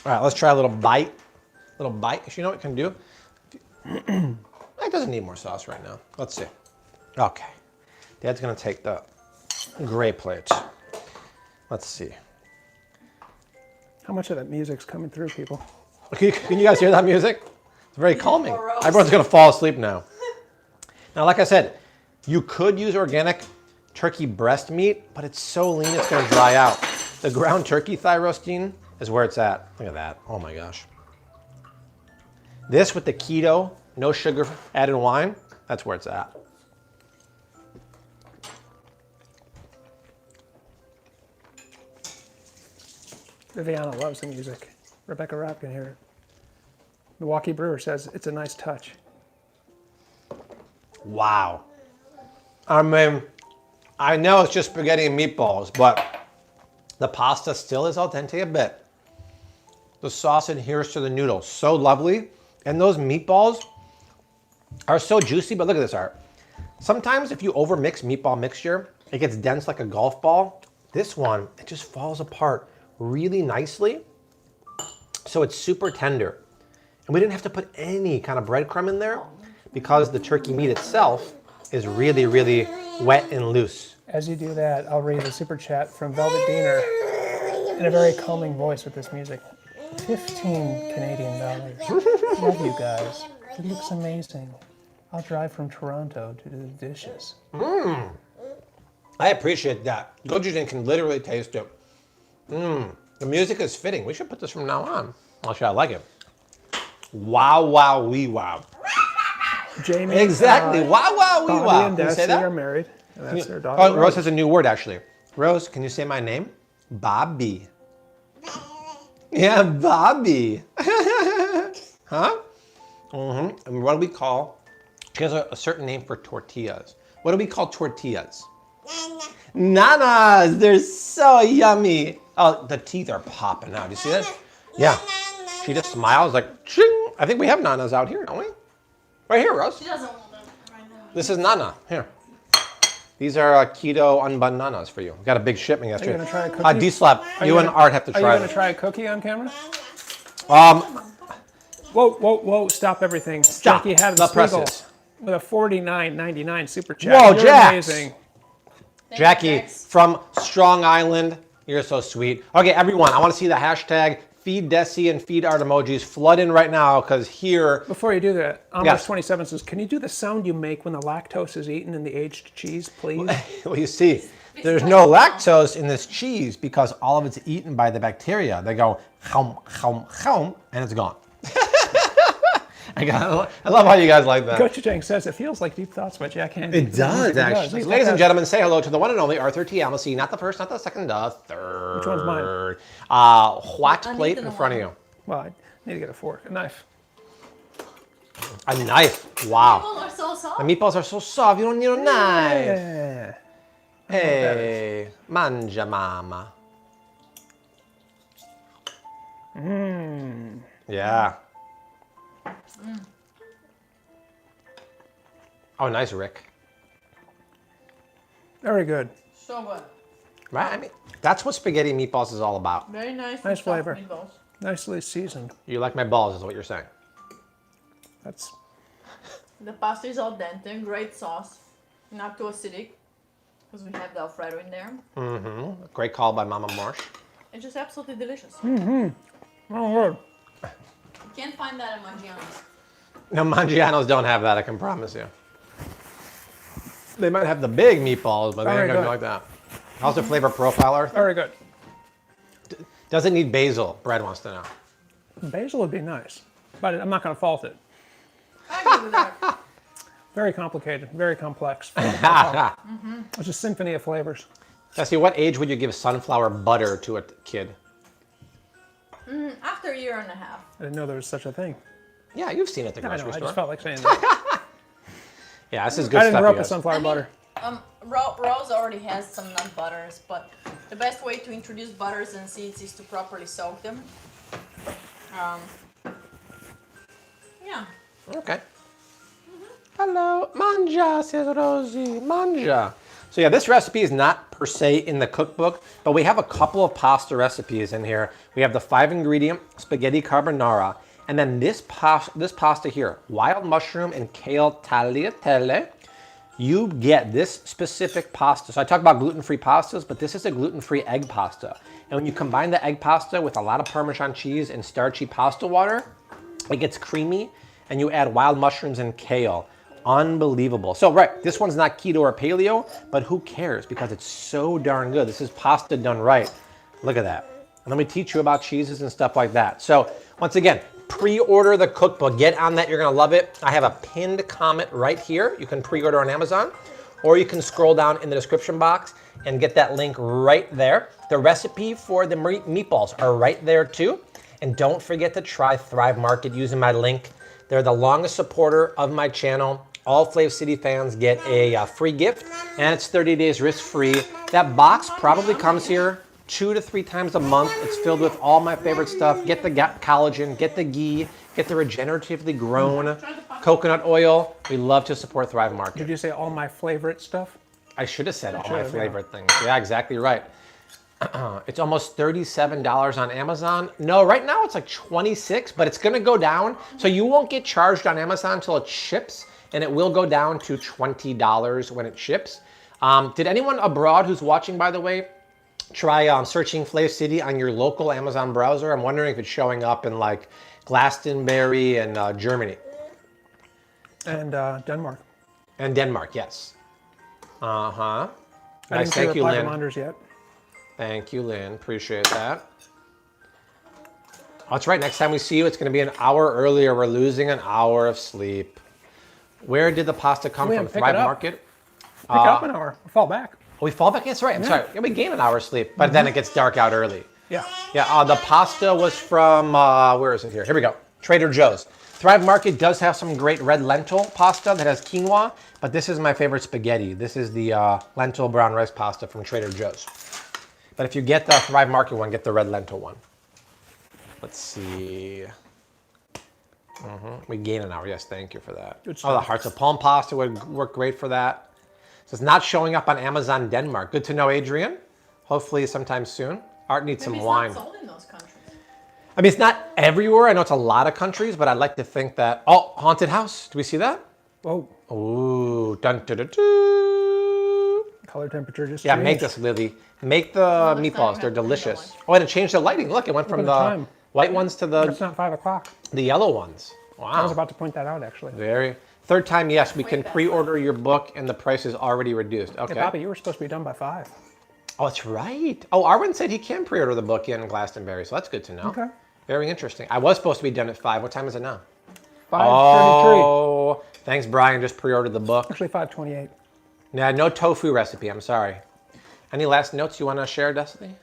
All right, let's try a little bite. Little bite. You know what it can do? It doesn't need more sauce right now. Let's see. Okay. Dad's going to take the gray plate. Let's see. How much of that music's coming through, people? Can you guys hear that music? It's very calming. Gross. Everyone's going to fall asleep now. Now, like I said, you could use organic turkey breast meat, but it's so lean it's going to dry out. The ground turkey thigh roasting is where it's at. Look at that. Oh my gosh. This with the keto, no sugar added wine, that's where it's at. Viviana loves the music. Rebecca Rapp can hear it. Milwaukee Brewer says it's a nice touch. Wow. I mean, I know it's just spaghetti and meatballs, but the pasta still is al dente a bit. The sauce adheres to the noodles. So lovely. And those meatballs are so juicy, but look at this, Art. Sometimes if you overmix meatball mixture, it gets dense like a golf ball. This one, it just falls apart really nicely. So it's super tender. And we didn't have to put any kind of breadcrumb in there because the turkey meat itself is really, really wet and loose. As you do that, I'll read a super chat from Velvet Diener in a very calming voice with this music. 15 Canadian dollars. Love you guys. It looks amazing. I'll drive from Toronto to do the dishes. I appreciate that. Gochujang can literally taste it. The music is fitting. We should put this from now on. Actually, I like it. Wow, wow, wee, wow. Jamie, Exactly. Wow, wow, wee, Bobby wow. and Can you say Destiny that? are married, and that's their daughter. Oh, Rose has a new word, actually. Rose, can you say my name? Bobby. Yeah, Bobby. Huh? And what do we call, she has a certain name for tortillas. What do we call tortillas? Nanas. They're so yummy. Oh, the teeth are popping out. Do you see that? Yeah. She just smiles like, ching. I think we have nanas out here, don't we? Right here, Rose. She doesn't want them right now. This is nana. Here. These are keto unbun nanas for you. Got a big shipment yesterday. gonna try a cookie? D-Slap, you and Art have to Are you try going to it. try a cookie on camera? Whoa, Whoa, stop everything. Stop Jackie had the the presses. with a $49.99 super chat. Whoa, You're Jax. amazing. Thank you, Jackie Jax. from Strong Island, you're so sweet. Okay, everyone, I want to see the hashtag Feed Desi and Feed Art emojis flood in right now because here, Before you do that, Yes. Amos27 says, can you do the sound you make when the lactose is eaten in the aged cheese, please? well, you see, there's no lactose in this cheese because all of it's eaten by the bacteria. They go hum, hum, hum, and it's gone. I love how you guys like that. Gochujang says, it feels like Deep Thoughts by Jack Handy. It does, actually. It Ladies and gentlemen, say hello to the one and only Arthur T. Amasey. Not the first, not the second, the third. Which one's mine? Hot I need plate to in know front of one. you. Well, I need to get a fork, a knife. A knife. Wow. People are so soft. The meatballs are so soft, you don't need a knife. Yeah. Hey, mangia mama. Yeah. Oh, nice, Rick. Very good. So good. Right? I mean, that's what spaghetti meatballs is all about. Very nice. Nice and soft flavor. meatballs. Nicely seasoned. You like my balls, is what you're saying. That's The pasta is al dente. Great sauce. Not too acidic. Because we have the Alfredo in there. Great call by Mama Marsh. It's just absolutely delicious. oh, good. You can't find that at Maggiano's. No, Mangianos don't have that, I can promise you. They might have the big meatballs, but they Very ain't gonna be good. like that. How's the flavor profile, Arthur? Very good. Does it need basil? Brad wants to know. Basil would be nice, but I'm not going to fault it. I agree with that. Very complicated, very complex. It's a symphony of flavors. Jesse, what age would you give sunflower butter to a kid? After a year and a half. I didn't know there was such a thing. Yeah, you've seen it at the I grocery know, I store. just felt like saying that. Yeah, this is good I didn't stuff, grow you up with guys. sunflower butter. Rose already has some nut butters, but the best way to introduce butters and seeds is to properly soak them. Yeah. Okay. Hello, manja, says Rosie, manja. So yeah, this recipe is not per se in the cookbook, but we have a couple of pasta recipes in here. We have the 5-ingredient spaghetti carbonara, and then this pasta here, wild mushroom and kale tagliatelle. You get this specific pasta. So I talk about gluten-free pastas, but this is a gluten-free egg pasta. And when you combine the egg pasta with a lot of Parmesan cheese and starchy pasta water, it gets creamy, and you add wild mushrooms and kale. Unbelievable. So right, this one's not keto or paleo, but who cares because it's so darn good. This is pasta done right. Look at that. And let me teach you about cheeses and stuff like that. So once again, pre-order the cookbook. Get on that, you're gonna love it. I have a pinned comment right here. You can pre-order on Amazon, or you can scroll down in the description box and get that link right there. The recipe for the meatballs are right there too. And don't forget to try Thrive Market using my link. They're the longest supporter of my channel. All Flav City fans get a free gift, and it's 30 days risk-free. That box probably comes here 2 to 3 times a month. It's filled with all my favorite stuff. Get the collagen, get the ghee, get the regeneratively grown coconut oil. We love to support Thrive Market. Did you say all my favorite stuff? I should have said all my Should've, yeah. favorite things. Yeah, exactly right. It's almost $37 on Amazon. No, right now it's like $26, but it's gonna go down. So you won't get charged on Amazon until it ships, and it will go down to $20 when it ships. Did anyone abroad who's watching, by the way, try searching Flav City on your local Amazon browser? I'm wondering if it's showing up in like Glastonbury and Germany. And Denmark. And Denmark, yes. Uh-huh. I Nice, didn't see thank you, reply Lynn. reminders yet. Thank you, Lynn. Appreciate that. Oh, that's right. Next time we see you, it's going to be an hour earlier. We're losing an hour of sleep. Where did the pasta come Liam, from? pick it Thrive up. Market? Pick up an hour. Fall back. Oh, we fall back? That's right. I'm sorry. Yeah, we gain an hour of sleep, but then it gets dark out early. Yeah. Yeah, the pasta was from, where is it here? Here we go. Trader Joe's. Thrive Market does have some great red lentil pasta that has quinoa, but this is my favorite spaghetti. This is the lentil brown rice pasta from Trader Joe's. But if you get the Thrive Market one, get the red lentil one. Let's see. We gain an hour. Yes, thank you for that. Good Oh, stuff. the Hearts of Palm pasta would work great for that. So it's not showing up on Amazon Denmark. Good to know, Adrian. Hopefully sometime soon. Art needs Maybe some it's wine. not sold in those countries. I mean, it's not everywhere. I know it's a lot of countries, but I'd like to think that... Oh, Haunted House. Do we see that? Whoa. Ooh. Dun, dun, dun, dun. Color temperature just Yeah, changed. make this, Lily. Make the much meatballs. time They're have to delicious. handle Oh, and it changed the lighting. Look, it went from at the the time. white ones to It's the not 5 o'clock. yellow ones. I was Wow. about to point that out, actually. Very. Third time, yes, we can back. pre-order your book and the price is already reduced. Hey, Okay. Bobby, you were supposed to be done by 5. Oh, that's right. Oh, Arwen said he can pre-order the book in Glastonbury, so that's good to know. Okay. Very interesting. I was supposed to be done at 5. What time is it now? 5:33. Oh, thanks, Brian. Just pre-ordered the book. Actually, 5:28. Yeah, no tofu recipe. I'm sorry. Any last notes you want to share, Destiny?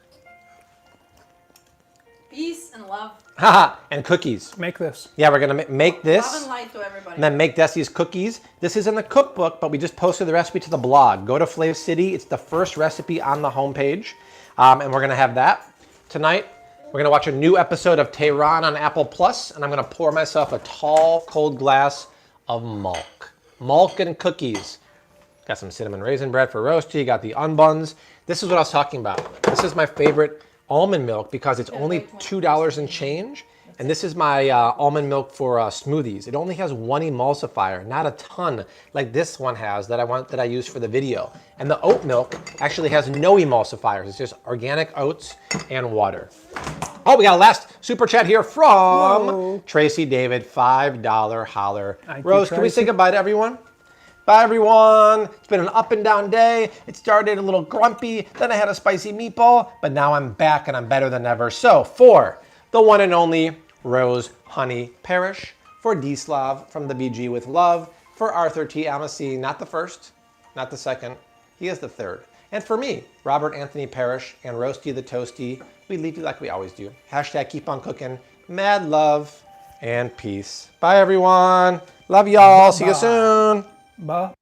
Peace and love. Haha, and cookies. Make this. Yeah, we're going to make this. Love and light to everybody. And then make Desi's cookies. This is in the cookbook, but we just posted the recipe to the blog. Go to Flav City. It's the first recipe on the homepage. And we're going to have that tonight. We're going to watch a new episode of Tehran on Apple Plus, and I'm going to pour myself a tall, cold glass of milk. Milk and cookies. Got some cinnamon raisin bread for roasty. Got the unbuns. This is what I was talking about. This is my favorite almond milk because it's only $2 and change. And this is my almond milk for smoothies. It only has 1 emulsifier, not a ton like this one has that I use for the video. And the oat milk actually has no emulsifiers. It's just organic oats and water. Oh, we got a last super chat here from Whoa. Tracy David, $5 holler. Thank you, Rose, can we say Tracy. goodbye to everyone? Bye, everyone. It's been an up and down day. It started a little grumpy, then I had a spicy meatball, but now I'm back and I'm better than ever. So for the one and only Rose Honey Parrish, for D-Slav from the BG with love, for Arthur T. Amasee, not the first, not the second, he is the third. And for me, Robert Anthony Parrish and Roasty the Toasty, we leave you like we always do. Hashtag keep on cooking, mad love, and peace. Bye, everyone. Love y'all. See you Bye. soon. Bye.